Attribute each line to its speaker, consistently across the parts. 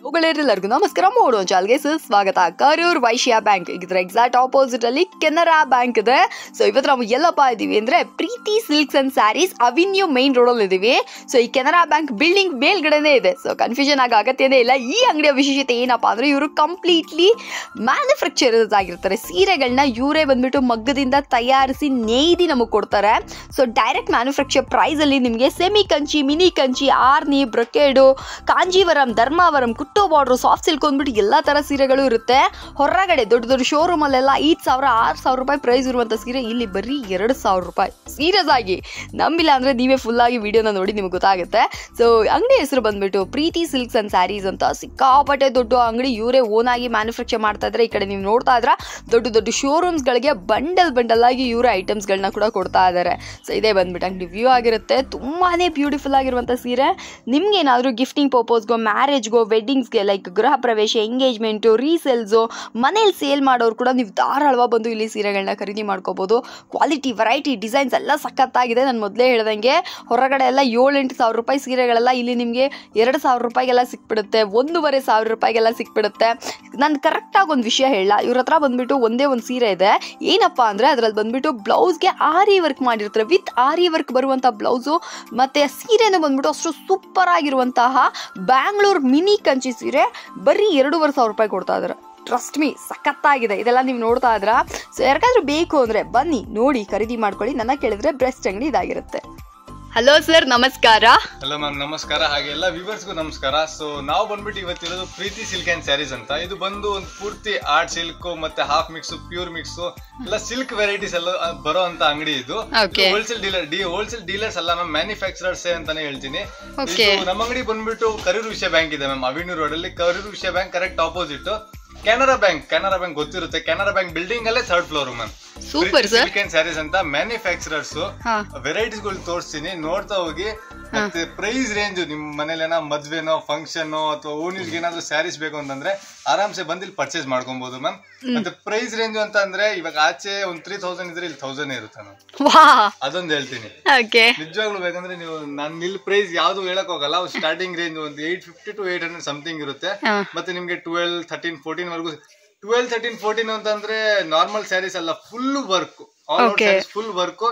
Speaker 1: ಎಲ್ಲರಿಗೂ ನಮಸ್ಕಾರ. ಮೂಡೋ ಚಾಲ್ಗೆ ಸ್ವಾಗತ. ಕರೂರ್ ವೈಶ್ಯ ಬ್ಯಾಂಕ್ ಇದರ ಎಕ್ಸಾಕ್ಟ್ ಆಪೋಸಿಟ್ ಅಲ್ಲಿ ಕೆನರಾ ಬ್ಯಾಂಕ್ ಇದೆ. ಸೊ ಇವತ್ತು ನಾವು ಎಲ್ಲಪ್ಪ ಇದೀವಿ ಅಂದ್ರೆ Preethi silks and sarees avenue main road ಅಲ್ಲಿ ಇದೀವಿ. ಸೊ ಈ ಕೆನರಾ ಬ್ಯಾಂಕ್ ಬಿಲ್ಡಿಂಗ್ ಮೇಲ್ಗಡೆನೆ ಇದೆ. ಸೊ ಕನ್ಫ್ಯೂಷನ್ ಆಗ ಅಗತ್ಯನೇ ಇಲ್ಲ. ಈ ಅಂಗಡಿಯ ವಿಶೇಷತೆ ಏನಪ್ಪಾ ಅಂದ್ರೆ ಇವರು ಕಂಪ್ಲೀಟ್ಲಿ ಮ್ಯಾನುಫ್ಯಾಕ್ಚರರ್ಸ್ ಆಗಿರ್ತಾರೆ. ಸೀರೆಗಳನ್ನ ಇವರೇ ಬಂದ್ಬಿಟ್ಟು ಮಗ್ಗದಿಂದ ತಯಾರಿಸಿ ನೇಯ್ದಿ ನಮಗೆ ಕೊಡ್ತಾರೆ. ಸೊ ಡೈರೆಕ್ಟ್ ಮ್ಯಾನುಫ್ಯಾಕ್ಚರ್ ಪ್ರೈಸ್ ಅಲ್ಲಿ ನಿಮಗೆ semi Kanchi, mini Kanchi, Arni, brocade, Kanjeevaram, Dharmavaram, ಕುಟ್ಟೋ ಬಾರ್ಡ್ರು, ಸಾಫ್ಟ್ ಸಿಲ್ಕ್ ಅಂದ್ಬಿಟ್ಟು ಎಲ್ಲ ತರ ಸೀರೆಗಳು ಇರುತ್ತೆ. ಹೊರಗಡೆ ದೊಡ್ಡ ದೊಡ್ಡ ಶೋರೂಮ್ ಅಲ್ಲೆಲ್ಲ 5,000 6,000 ರೂಪಾಯಿ ಪ್ರೈಸ್ ಇರುವಂತ ಸೀರೆ ಇಲ್ಲಿ ಬರೀ 2,000 ರೂಪಾಯಿ. ಸೀರಿಯಸ್ ಆಗಿ ನಂಬಿಲ್ಲ ಅಂದ್ರೆ ನೀವೇ ಫುಲ್ ಆಗಿ ವಿಡಿಯೋನ ನೋಡಿ ನಿಮ್ಗೆ ಗೊತ್ತಾಗುತ್ತೆ. ಸೊ ಅಂಗಡಿ ಹೆಸರು ಬಂದ್ಬಿಟ್ಟು ಪ್ರೀತಿ ಸಿಲ್ಕ್ಸ್ ಅಂಡ್ ಸ್ಯಾರೀಸ್ ಅಂತ. ಸಿಕ್ಕಾಪಟ್ಟೆ ದೊಡ್ಡ ಅಂಗಡಿ, ಇವರೇ ಓನ್ ಆಗಿ ಮ್ಯಾನುಫ್ಯಾಕ್ಚರ್ ಮಾಡ್ತಾ ಇದ್ರೆ. ಈ ಕಡೆ ನೀವು ನೋಡ್ತಾ ಇದ್ರ ದೊಡ್ಡ ದೊಡ್ಡ ಶೋರೂಮ್ಸ್ ಗಳಿಗೆ ಬಂಡಲ್ ಆಗಿ ಇವರ ಐಟಮ್ಸ್ ಗಳನ್ನ ಕೂಡ ಕೊಡ್ತಾ ಇದ್ದಾರೆ. ಸೊ ಇದೇ ಬಂದ್ಬಿಟ್ಟು ಅಂಗಡಿ ವ್ಯೂ ಆಗಿರುತ್ತೆ. ತುಂಬಾನೇ ಬ್ಯೂಟಿಫುಲ್ ಆಗಿರುವಂತ ಸೀರೆ. ನಿಮ್ಗೆ ಏನಾದ್ರು ಗಿಫ್ಟಿಂಗ್ ಪರ್ಪಸ್ಗೋ, ಮ್ಯಾರೇಜ್ಗೋ, ವೆಡ್ಡಿಂಗ್ಸ್ಗೆ ಲೈಕ್ ಗೃಹ ಪ್ರವೇಶ, ಎಂಗೇಜ್ಮೆಂಟು, ರೀಸೇಲ್ಸು, ಮನೇಲಿ ಸೇಲ್ ಮಾಡೋರು ಕೂಡ ನೀವು ಧಾರಾಳವಾಗಿ ಬಂದು ಇಲ್ಲಿ ಸೀರೆಗಳನ್ನ ಖರೀದಿ ಮಾಡ್ಕೋಬಹುದು. ಕ್ವಾಲಿಟಿ, ವೆರೈಟಿ, ಡಿಸೈನ್ಸ್ ಎಲ್ಲ ಸಖತ್ತಾಗಿದೆ. ನಾನು ಮೊದಲೇ ಹೇಳ್ದಂಗೆ ಹೊರಗಡೆ ಎಲ್ಲ 7-8 ಸಾವಿರ ರೂಪಾಯಿ ಸೀರೆಗಳೆಲ್ಲ ಇಲ್ಲಿ ನಿಮಗೆ 2,000 ರೂಪಾಯಿಗೆಲ್ಲ ಸಿಕ್ಬಿಡುತ್ತೆ, 1,500 ರೂಪಾಯಿಗೆಲ್ಲ ಸಿಕ್ಬಿಡುತ್ತೆ. ನಾನು ಕರೆಕ್ಟಾಗಿ ಒಂದು ವಿಷಯ ಹೇಳ, ಇವ್ರ ಹತ್ರ ಬಂದ್ಬಿಟ್ಟು ಒಂದೇ ಒಂದು ಸೀರೆ ಇದೆ. ಏನಪ್ಪಾ ಅಂದ್ರೆ ಅದ್ರಲ್ಲಿ ಬಂದ್ಬಿಟ್ಟು ಬ್ಲೌಸ್ಗೆ ಆರಿ ವರ್ಕ್ ಮಾಡಿರ್ತಾರೆ. ವಿತ್ ಆರಿ ವರ್ಕ್ ಬರುವಂತ ಬ್ಲೌಸು ಮತ್ತೆ ಸೀರೆನೂ ಬಂದ್ಬಿಟ್ಟು ಅಷ್ಟು ಸೂಪರ್ ಆಗಿರುವಂತಹ ಬ್ಯಾಂಗ್ಳೂರ್ ಮಿನಿ ಕಂಚಿ ಸೀರೆ ಬರೀ 2,500 ರೂಪಾಯಿ ಕೊಡ್ತಾ ಇದ್ದಾರೆ. ಟ್ರಸ್ಟ್ ಮೀ, ಸಖತ್ತಾಗಿದೆ. ಇದೆಲ್ಲ ನೀವು ನೋಡ್ತಾ ಇದ್ರ. ಸೊ ಯಾರಿಗಾದ್ರೂ ಬೇಕು ಅಂದ್ರೆ ಬನ್ನಿ, ನೋಡಿ, ಖರೀದಿ ಮಾಡ್ಕೊಳ್ಳಿ. ನನ್ನ ಕೇಳಿದ್ರೆ ಬೆಸ್ಟ್ ಅಂಗಡಿ ಇದಾಗಿರುತ್ತೆ. ಹಲೋ ಸರ್, ನಮಸ್ಕಾರ.
Speaker 2: ಹಲೋ ಮ್ಯಾಮ್, ನಮಸ್ಕಾರ. ಹಾಗೆ ಎಲ್ಲ ವ್ಯೂವರ್ಸ್ಗೂ ನಮಸ್ಕಾರ. ಸೊ ನಾವು ಬಂದ್ಬಿಟ್ಟು ಇವತ್ತಿರೋದು ಪ್ರೀತಿ ಸಿಲ್ಕ್ ಅಂಡ್ ಸ್ಯಾರೀಸ್ ಅಂತ. ಇದು ಬಂದು ಒಂದು ಪೂರ್ತಿ ಆರ್ಟ್ ಸಿಲ್ಕ್ ಮತ್ತೆ ಹಾಫ್ ಮಿಕ್ಸ್, ಪ್ಯೂರ್ ಮಿಕ್ಸ್ ಎಲ್ಲ ಸಿಲ್ಕ್ ವೆರೈಟೀಸ್ ಎಲ್ಲ ಬರೋ ಅಂತ ಅಂಗಡಿ ಇದು. ಹೋಲ್ಸೇಲ್ ಡೀಲರ್ಸ್ ಅಲ್ಲ ಮ್ಯಾಮ್, ಮ್ಯಾನುಫ್ಯಾಕ್ಚರರ್ಸ್ ಅಂತಾನೆ ಹೇಳ್ತೀನಿ. ನಮ್ಮ ಅಂಗಡಿ ಬಂದ್ಬಿಟ್ಟು ಕರೂರ್ ವಿಶ್ಯ ಬ್ಯಾಂಕ್ ಇದೆ ಮ್ಯಾಮ್, ಅವಿನ್ಯೂ ರೋಡ್ ಅಲ್ಲಿ. Karur Vysya bank correct opposite Canara bank ಗೊತ್ತಿರುತ್ತೆ. ಕೆನರಾ ಬ್ಯಾಂಕ್ ಬಿಲ್ಡಿಂಗ್ ಅಲ್ಲೇ 3rd floor ma'am.
Speaker 1: Super sir.
Speaker 2: Silk and saris ಅಂತ ಮ್ಯಾನುಫ್ಯಾಕ್ಚರರ್ಸ್ ವೆರೈಟೀಸ್ ಗಳು ತೋರಿಸ್ತೀನಿ, ನೋಡ್ತಾ ಹೋಗಿ. ಮತ್ತೆ ಪ್ರೈಸ್ ರೇಂಜ್ ನಿಮ್ ಮನೇಲಿ ಏನೋ ಮದ್ವೆನೋ, ಫಂಕ್ಷನ್ ಅಥವಾ ಓನಿಸ್ಗೆ ಏನಾದ್ರು ಸ್ಯಾರೀಸ್ ಬೇಕು ಅಂತಂದ್ರೆ ಆರಾಮ್ಸೆ ಬಂದು ಇಲ್ಲಿ ಪರ್ಚೇಸ್ ಮಾಡ್ಕೊಬಹುದು ಮ್ಯಾಮ್. ಮತ್ತೆ ಪ್ರೈಸ್ ರೇಂಜ್ ಅಂತ ಅಂದ್ರೆ ಇವಾಗ ಆಚೆ ಒಂದು 3,000 ಇದ್ರೆ ಇಲ್ಲಿ 1,000 ಇರುತ್ತೆ ಮ್ಯಾಮ್. ಅದೊಂದು ಹೇಳ್ತೀನಿ. ನಿಜವಾಗ್ಲೂ ಬೇಕಂದ್ರೆ ನೀವು ನಾನು ಇಲ್ಲಿ ಪ್ರೈಸ್ ಯಾವ್ದು ಹೇಳಕ್ ಹೋಗಲ್ಲ. ಸ್ಟಾರ್ಟಿಂಗ್ ರೇಂಜ್ ಒಂದು 850 to 800 ಸಮಥಿಂಗ್ ಇರುತ್ತೆ. ಮತ್ತೆ ನಿಮ್ಗೆ 12, 13, 14 ವರೆಗೂ. 12, 13, 14 ಅಂತಂದ್ರೆ ನಾರ್ಮಲ್ ಸ್ಯಾರೀಸ್ ಅಲ್ಲ, full work, full work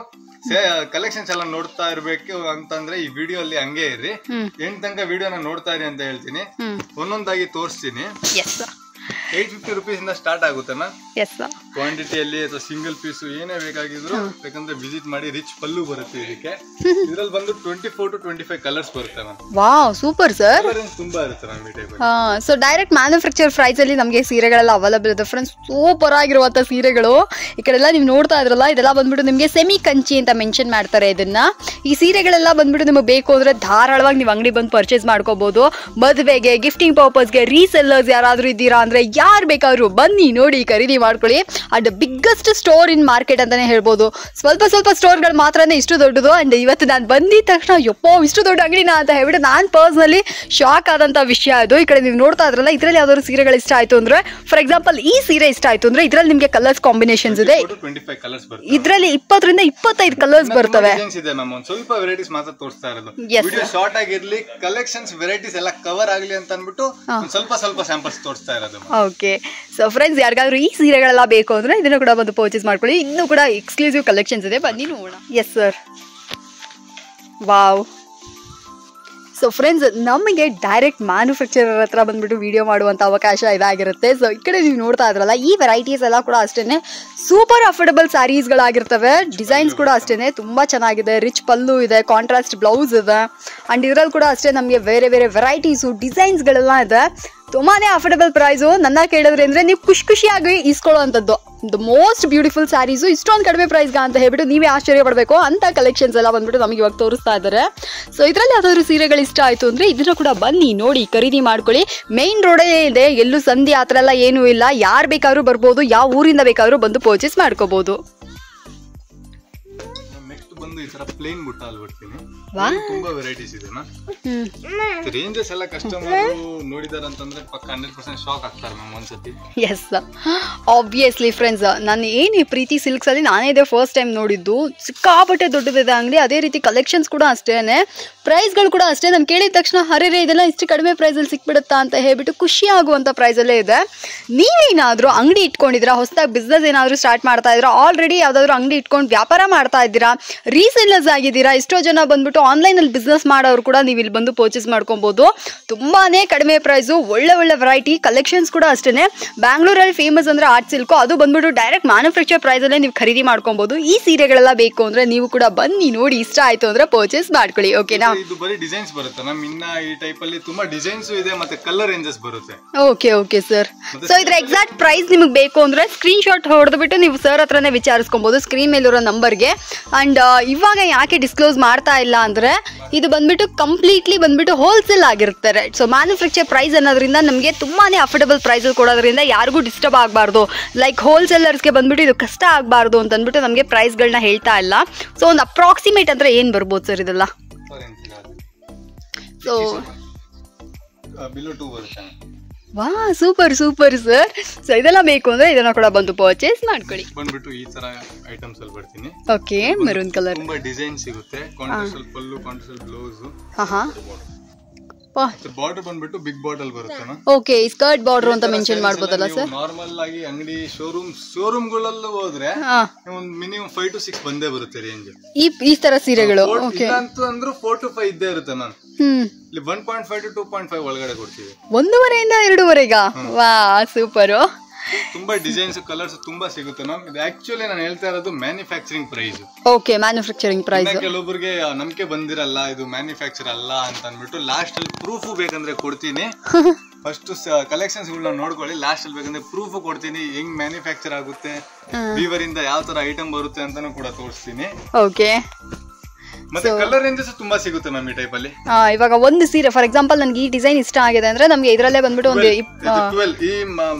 Speaker 2: collections ಎಲ್ಲ ನೋಡ್ತಾ ಇರ್ಬೇಕು ಅಂತಂದ್ರೆ ಈ ವಿಡಿಯೋ ಅಲ್ಲಿ ಹಂಗೆ ಇರ್ರಿ. ಎಂಟ್ ತನಕ ವಿಡಿಯೋನ ನೋಡ್ತಾ ಇರಿ ಅಂತ ಹೇಳ್ತೀನಿ. ಒಂದೊಂದಾಗಿ ತೋರಿಸ್ತೀನಿ. 850 rupees ಇಂದ ಸ್ಟಾರ್ಟ್ ಆಗುತ್ತೆ ಮ್ಯಾಮ್. ಕ್ವಾಂಟಿಟಿಯಲ್ಲಿ ಅಥವಾ ಸಿಂಗಲ್ ಪೀಸ್ ಏನೇ ಬೇಕಾಗಿದ್ರು ಬೇಕಂದ್ರೆ ವಿಸಿಟ್ ಮಾಡಿ. ರಿಚ್ ಪಲ್ಲು ಬರುತ್ತೆ ಇದಕ್ಕೆ. ಇದ್ರಲ್ಲಿ ಬಂದು 24 to 25 ಕಲರ್ಸ್ ಬರುತ್ತೆ ಮ್ಯಾಮ್.
Speaker 1: Wow, super sir.
Speaker 2: ತುಂಬಾ ಇರುತ್ತೆ ಮ್ಯಾಮ್ ಈ type.
Speaker 1: So direct manufacture price ಅಲ್ಲಿ ನಮಗೆ ಸೀರೆಗಳೆಲ್ಲ ಅವೈಲೇಬಲ್ ಇದೆ ಫ್ರೆಂಡ್ಸ್. ಸೂಪರ್ ಆಗಿರುವಂತ ಸೀರೆಗಳು. ಈ ಕಡೆ ಎಲ್ಲ ನೀವು ನೋಡ್ತಾ ಇದ್ರಲ್ಲ, ಇದೆಲ್ಲ ಬಂದ್ಬಿಟ್ಟು ನಿಮಗೆ ಸೆಮಿ ಕಂಚಿ ಅಂತ ಮೆನ್ಷನ್ ಮಾಡ್ತಾರೆ ಇದನ್ನ. ಈ ಸೀರೆಗಳೆಲ್ಲ ಬಂದ್ಬಿಟ್ಟು ನಿಮಗೆ ಬೇಕು ಅಂದ್ರೆ ಧಾರಾಳವಾಗಿ ನೀವು ಅಂಗಡಿ ಬಂದು ಪರ್ಚೇಸ್ ಮಾಡ್ಕೋಬಹುದು. ಮದುವೆಗೆ, ಗಿಫ್ಟಿಂಗ್ ಪರ್ಪಸ್ಗೆ, ರೀಸೆಲ್ಲರ್ಸ್ ಯಾರಾದ್ರೂ ಇದ್ದೀರಾ ಅಂದ್ರೆ ಯಾರು ಬೇಕಾದ್ರೂ ಬನ್ನಿ, ನೋಡಿ, ಖರೀದಿ ಮಾಡ್ಕೊಳ್ಳಿ. And biggest store in market ಅಂತಾನೆ ಹೇಳ್ಬೋದು. ಸ್ವಲ್ಪ ಸ್ಟೋರ್ಗಳು ಮಾತ್ರನೇ ಇಷ್ಟು ದೊಡ್ಡದು. ಅಂಡ್ ಇವತ್ತು ನಾನು ಬಂದಿದ ತಕ್ಷಣ ಯಪ್ಪೋ ಇಷ್ಟು ದೊಡ್ಡ ಅಂಗಡಿನಾ ಅಂತ ಹೇಳ್ಬಿಟ್ಟು ನಾನು ಪರ್ಸನಲಿ ಶಾಕ್ ಆದಂತ ವಿಷಯ ಅದು. ಈ ಕಡೆ ನೀವು ನೋಡ್ತಾ ಇದ್ರಲ್ಲ, ಇದ್ರಲ್ಲಿ ಯಾವ್ದಾದ್ರು ಸೀರೆಗಳು ಇಷ್ಟ ಆಯ್ತು ಅಂದ್ರೆ, ಫಾರ್ ಎಕ್ಸಾಂಪಲ್ ಈ ಸೀರೆ ಇಷ್ಟ ಆಯ್ತು ಅಂದ್ರೆ ಇದ್ರಲ್ಲಿ ನಿಮ್ಗೆ ಕಲರ್ಸ್ ಕಾಂಬಿನೇಷನ್ಸ್ ಇದೆ. ಇದ್ರಲ್ಲಿ 20 ರಿಂದ 25 ಕಲರ್ಸ್ ಬರ್ತವೆ.
Speaker 2: ಸ್ವಲ್ಪ ವೆರೈಟೀಸ್ ಮಾತ್ರ ತೋರಿಸ್ತಾ ಇರೋದು. ವಿಡಿಯೋ ಶಾರ್ಟ್ ಆಗಿರ್ಲಿ, ಕಲೆಕ್ಷನ್ಸ್ ವೆರೈಟೀಸ್ ಎಲ್ಲ ಕವರ್ ಆಗ್ಲಿ ಅಂತ ಅನ್ಬಿಟ್ಟು ಸ್ವಲ್ಪ ಸ್ಯಾಂಪಲ್ಸ್ ತೋರಿಸ್ತಾ ಇರೋದು.
Speaker 1: ಓಕೆ, ಸೊ ಫ್ರೆಂಡ್ಸ್, ಯಾರಿಗಾದ್ರೂ ಈ ಸೀರೆಗಳೆಲ್ಲ ಬೇಕು ಅಂದ್ರೆ ಇದನ್ನು ಕೂಡ ಬಂದು ಪರ್ಚೇಸ್ ಮಾಡ್ಕೊಳ್ಳಿ. ಇನ್ನೂ ಕೂಡ ಎಕ್ಸ್ಕ್ಲೂಸಿವ್ ಕಲೆಕ್ಷನ್ಸ್ ಇದೆ, ಬನ್ನಿ ನೋಡೋಣ. Yes sir, wow. So friends, ನಮಗೆ ಡೈರೆಕ್ಟ್ ಮ್ಯಾನುಫ್ಯಾಕ್ಚರರ್ ಹತ್ರ ಬಂದ್ಬಿಟ್ಟು ವಿಡಿಯೋ ಮಾಡುವಂಥ ಅವಕಾಶ ಇದಾಗಿರುತ್ತೆ. ಸೊ ಈ ಕಡೆ ನೀವು ನೋಡ್ತಾ ಇದ್ರಲ್ಲ, ಈ ವೆರೈಟೀಸ್ ಎಲ್ಲ ಕೂಡ ಅಷ್ಟೇ ಸೂಪರ್ ಅಫೋರ್ಡಬಲ್ ಸ್ಯಾರೀಸ್ಗಳಾಗಿರ್ತವೆ. ಡಿಸೈನ್ಸ್ ಕೂಡ ಅಷ್ಟೇ ತುಂಬ ಚೆನ್ನಾಗಿದೆ. ರಿಚ್ ಪಲ್ಲು ಇದೆ, ಕಾಂಟ್ರಾಸ್ಟ್ ಬ್ಲೌಸ್ ಇದೆ. ಆ್ಯಂಡ್ ಇದರಲ್ಲಿ ಕೂಡ ಅಷ್ಟೇ ನಮಗೆ ಬೇರೆ ವೆರೈಟೀಸು, ಡಿಸೈನ್ಸ್ಗಳೆಲ್ಲ ಇದೆ. ತುಂಬಾನೇ ಅಫೋರ್ಡಬಲ್ ಪ್ರೈಸು. ನನ್ನ ಕೇಳಿದ್ರೆ ಅಂದ್ರೆ ನೀವು ಖುಷಿಯಾಗಿ ಇಸ್ಕೊಳ್ಳುವಂಥದ್ದು. ದ ಮೋಸ್ಟ್ ಬ್ಯೂಟಿಫುಲ್ ಸ್ಯಾರೀಸು ಇಷ್ಟೊಂದು ಕಡಿಮೆ ಪ್ರೈಸ್ಗೆ ಅಂತ ಹೇಳ್ಬಿಟ್ಟು ನೀವೇ ಆಶ್ಚರ್ಯ ಪಡಬೇಕು ಅಂತ ಕಲೆಕ್ಷನ್ಸ್ ಎಲ್ಲ ಬಂದ್ಬಿಟ್ಟು ನಮಗೆ ಇವಾಗ ತೋರಿಸ್ತಾ ಇದ್ದಾರೆ. ಸೊ ಇದರಲ್ಲಿ ಯಾವ್ದಾದ್ರು ಸೀರೆಗಳು ಇಷ್ಟ ಆಯ್ತು ಅಂದ್ರೆ ಇದನ್ನ ಕೂಡ ಬನ್ನಿ, ನೋಡಿ, ಖರೀದಿ ಮಾಡ್ಕೊಳ್ಳಿ. ಮೇನ್ ರೋಡೇ ಇದೆ, ಎಲ್ಲೂ ಸಂಧಿ ಆ ಥರ ಎಲ್ಲ ಏನೂ ಇಲ್ಲ. ಯಾರು ಬೇಕಾದ್ರೂ ಬರ್ಬೋದು, ಯಾವ ಊರಿಂದ ಬೇಕಾದ್ರೂ ಬಂದು ಪರ್ಚೇಸ್ ಮಾಡ್ಕೋಬಹುದು.
Speaker 2: ಬಂದು ಈ ತರ ಪ್ಲೇನ್ ಬುಟ್ಟ ಅಲ್ಲಿ ಬರ್ತೀನಿ. ತುಂಬಾ ವೆರೈಟೀಸ್ ಇದೆ ಮ್ಯಾಮ್. ರೇಂಜಸ್ ಎಲ್ಲ ಕಸ್ಟಮರ್ ನೋಡಿದಾರೆ ಅಂತಂದ್ರೆ ಪಕ್ಕ 100% ಶಾಕ್ ಆಗ್ತಾರೆ ಮ್ಯಾಮ್ ಒಂದ್ಸತಿ.
Speaker 1: ಎಸ್ ಆಬ್ವಿಯಸ್ಲಿ ಫ್ರೆಂಡ್ಸ್, ನಾನು ಏನು ಪ್ರೀತಿ ಸಿಲ್ಕ್ಸ್ ಅಲ್ಲಿ ನಾನೇ ಇದೆ ಫಸ್ಟ್ ಟೈಮ್ ನೋಡಿದ್ದು. ಸಿಕ್ಕಾಪಟ್ಟೆ ದೊಡ್ಡದಿದೆ ಅಂಗಡಿ. ಅದೇ ರೀತಿ ಕಲೆಕ್ಷನ್ಸ್ ಕೂಡ ಅಷ್ಟೇನೆ, ಪ್ರೈಸ್ಗಳು ಕೂಡ ಅಷ್ಟೇ. ನಾನು ಕೇಳಿದ ತಕ್ಷಣ ಅರೆ ಇದೆಲ್ಲ ಇಷ್ಟು ಕಡಿಮೆ ಪ್ರೈಸಲ್ಲಿ ಸಿಕ್ಬಿಡುತ್ತಾ ಅಂತ ಹೇಳ್ಬಿಟ್ಟು ಖುಷಿ ಆಗುವಂಥ ಪ್ರೈಸಲ್ಲೇ ಇದೆ. ನೀವೇನಾದರೂ ಅಂಗಡಿ ಇಟ್ಕೊಂಡಿದ್ದೀರಾ, ಹೊಸದಾಗಿ ಬಿಸ್ನೆಸ್ ಏನಾದರೂ ಸ್ಟಾರ್ಟ್ ಮಾಡ್ತಾ ಇದ್ದೀರಾ, ಆಲ್ರೆಡಿ ಯಾವುದಾದ್ರೂ ಅಂಗಡಿ ಇಟ್ಕೊಂಡು ವ್ಯಾಪಾರ ಮಾಡ್ತಾ ಇದ್ದೀರಾ, ರೀಸೇಲರ್ಸ್ ಆಗಿದ್ದೀರಾ, ಎಷ್ಟೋ ಜನ ಬಂದ್ಬಿಟ್ಟು ಆನ್ಲೈನಲ್ಲಿ ಬಿಸ್ನೆಸ್ ಮಾಡೋರು ಕೂಡ ನೀವು ಇಲ್ಲಿ ಬಂದು ಪರ್ಚೇಸ್ ಮಾಡ್ಕೊಬೋದು. ತುಂಬಾ ಕಡಿಮೆ ಪ್ರೈಸು, ಒಳ್ಳೆ ವೆರೈಟಿ ಕಲೆಕ್ಷನ್ಸ್ ಕೂಡ ಅಷ್ಟೇ. ಬ್ಯಾಂಗ್ಳೂರಲ್ಲಿ ಫೇಮಸ್ ಅಂದರೆ ಆರ್ಟ್ ಸಿಲ್ಕು, ಅದು ಬಂದ್ಬಿಟ್ಟು ಡೈರೆಕ್ಟ್ ಮ್ಯಾನುಫ್ಯಾಕ್ಚರ್ ಪ್ರೈಸಲ್ಲೇ ನೀವು ಖರೀದಿ ಮಾಡ್ಕೊಬೋದು. ಈ ಸೀರೆಗಳೆಲ್ಲ ಬೇಕು ಅಂದರೆ ನೀವು ಕೂಡ ಬನ್ನಿ, ನೋಡಿ, ಇಷ್ಟ ಆಯಿತು ಅಂದರೆ ಪರ್ಚೇಸ್ ಮಾಡ್ಕೊಳ್ಳಿ. ಓಕೆನಾ?
Speaker 2: ಇದು ಬರೀ ಡಿಸೈನ್ಸ್ ಬರುತ್ತೆ ಮ್ಯಾಮ್. ಇನ್ನ ಈ ಟೈಪ್ ಅಲ್ಲಿ ತುಂಬಾ ಡಿಸೈನ್ಸ್ ಇದೆ, ಮತ್ತೆ ಕಲರ್ ರೇಂಜಸ್ ಬರುತ್ತೆ.
Speaker 1: Okay sir. ಸೊ ಇದ್ರ ಎಕ್ಸಾಕ್ಟ್ ಪ್ರೈಸ್ ನಿಮಗೆ ಬೇಕು ಅಂದ್ರೆ ಸ್ಕ್ರೀನ್ ಶಾಟ್ ಹೊಡೆದ್ಬಿಟ್ಟು ನೀವು ಸರ್ ಹತ್ರನೇ ವಿಚಾರಿಸ್ಕೊಬಹುದು ಸ್ಕ್ರೀನ್ ಮೇಲಿರೋ ನಂಬರ್ಗೆ. ಅಂಡ್ ಇವಾಗ ಯಾಕೆ ಡಿಸ್ಕ್ಲೋಸ್ ಮಾಡ್ತಾ ಇಲ್ಲ ಅಂದ್ರೆ ಇದು ಬಂದ್ಬಿಟ್ಟು ಕಂಪ್ಲೀಟ್ಲಿ ಬಂದ್ಬಿಟ್ಟು ಹೋಲ್ಸೇಲ್ ಆಗಿರ್ತಾರೆ. ಸೊ ಮ್ಯಾನುಫ್ಯಾಕ್ಚರ್ ಪ್ರೈಸ್ ಅನ್ನೋದ್ರಿಂದ ನಮಗೆ ತುಂಬಾನೇ ಅಫೋರ್ಡಬಲ್ ಪ್ರೈಸ್ ಕೊಡೋದ್ರಿಂದ ಯಾರಿಗೂ ಡಿಸ್ಟರ್ಬ್ ಆಗಬಾರ್ದು. ಲೈಕ್ ಹೋಲ್ಸೇಲರ್ಸ್ಗೆ ಬಂದ್ಬಿಟ್ಟು ಇದು ಕಷ್ಟ ಆಗಬಾರ್ದು ಅಂತ ಅಂದ್ಬಿಟ್ಟು ನಮಗೆ ಪ್ರೈಸ್ಗಳನ್ನ ಹೇಳ್ತಾ ಇಲ್ಲ. ಸೊ ಒಂದು ಅಪ್ರಾಕ್ಸಿಮೇಟ್ ಅಂದ್ರೆ ಏನು ಬರ್ಬೋದು ಸರ್ ಇದೆಲ್ಲ? ಸೊ
Speaker 2: ಬಿಲೋ 2 ಬರುತ್ತೆ.
Speaker 1: ವಾ ಸೂಪರ್ ಸರ್. ಸೊ ಇದೆಲ್ಲ ಬೇಕು ಅಂದ್ರೆ ಇದನ್ನ ಕೂಡ ಬಂದು ಪರ್ಚೇಸ್ ಮಾಡ್ಕೊಳ್ಳಿ.
Speaker 2: ಬಂದ್ಬಿಟ್ಟು ಈ ತರ ಐಟಮ್ಸ್ ಅಲ್ಲಿ ಬರ್ತೀನಿ.
Speaker 1: ಓಕೆ, ಮೆರೂನ್ ಕಲರ್
Speaker 2: ತುಂಬಾ ಡಿಸೈನ್ ಸಿಗುತ್ತೆ. ಕಾಂಟ್ರಾಸ್ಟಲ್ ಪಲ್ಲು, ಕಾಂಟ್ರಾಸ್ಟಲ್ ಬ್ಲೌಸ್. ಬಾರ್ಡರ್ ಬಂದ್ಬಿಟ್ಟು ಬಿಗ್ ಬಾರ್ಡರ್ ಬರುತ್ತೆ ಮ್ಯಾಮ್.
Speaker 1: ಓಕೆ, ಸ್ಕರ್ಟ್ ಬಾರ್ಡರ್ ಅಂತ ಮೆನ್ಷನ್ ಮಾಡಬಹುದಲ್ಲ ಸರ್?
Speaker 2: ನಾರ್ಮಲ್ ಆಗಿ ಅಂಗಡಿ ಶೋರೂಮ್ಗಳಲ್ಲೂ ಹೋದ್ರೆ ಒಂದು ಮಿನಿಮಮ್ 5 to 6 ಬಂದೇ ಬರುತ್ತೆ ರೇಂಜ್. ಈ
Speaker 1: ತರ ಸೀರೆಗಳು
Speaker 2: ಅಂದ್ರೂ 4 to 5 ಇದ್ದೇ ಇರುತ್ತೆ ಮ್ಯಾಮ್. ಇಲ್ಲಿ 1.5 to 2.5 ಒಳಗಡೆ ಕೊಡ್ತೀವಿ.
Speaker 1: 1.5 ಇಂದ 2.5. ವಾ ಸೂಪರ್.
Speaker 2: ತುಂಬಾ ಡಿಸೈನ್ಸ್, ಕಲರ್ಸ್ ತುಂಬಾ ಸಿಗುತ್ತೆ ಮ್ಯಾಮ್. ಇದು ಆಕ್ಚುಲಿ ನಾನು ಹೇಳ್ತಾ ಇರೋದು manufacturing price.
Speaker 1: Okay, manufacturing price.
Speaker 2: ಕೆಲವೊಬ್ಬರಿಗೆ ನಂಬಿಕೆ ಬಂದಿರಲ್ಲ ಇದು ಮ್ಯಾನುಫ್ಯಾಕ್ಚರ್ ಅಲ್ಲ ಅಂತ ಅಂದ್ಬಿಟ್ಟು ಲಾಸ್ಟ್ ಅಲ್ಲಿ ಪ್ರೂಫ್ ಬೇಕಂದ್ರೆ ಕೊಡ್ತೀನಿ. ಫಸ್ಟ್ ಕಲೆಕ್ಷನ್ಸ್ ಗಳನ್ನ ನೋಡ್ಕೊಳ್ಳಿ, ಲಾಸ್ಟ್ ಅಲ್ಲಿ ಬೇಕಂದ್ರೆ ಪ್ರೂಫ್ ಕೊಡ್ತೀನಿ, ಹೆಂಗ್ ಮ್ಯಾನುಫ್ಯಾಕ್ಚರ್ ಆಗುತ್ತೆ, ವೀವರ್ ಇಂದ ಯಾವ ತರ ಐಟಮ್ ಬರುತ್ತೆ ಅಂತಾನು ಕೂಡ ತೋರಿಸ್ತೀನಿ.
Speaker 1: ಓಕೆ,
Speaker 2: ಮತ್ತೆ ಕಲರ್ ರೇಂಜಸ್ ತುಂಬಾ ಸಿಗುತ್ತೆ ಮ್ಯಾಮ್ ಈ ಟೈಪ್ ಅಲ್ಲಿ.
Speaker 1: ಇವಾಗ ಒಂದು ಸೀರೆ ಫಾರ್ ಎಕ್ಸಾಂಪಲ್ ನನಗೆ ಈ ಡಿಸೈನ್ ಇಷ್ಟ ಆಗಿದೆ ಅಂದ್ರೆ ನಮಗೆ ಇದರಲ್ಲೇ ಬಂದ್ಬಿಟ್ಟು ಒಂದು
Speaker 2: 12 ಈ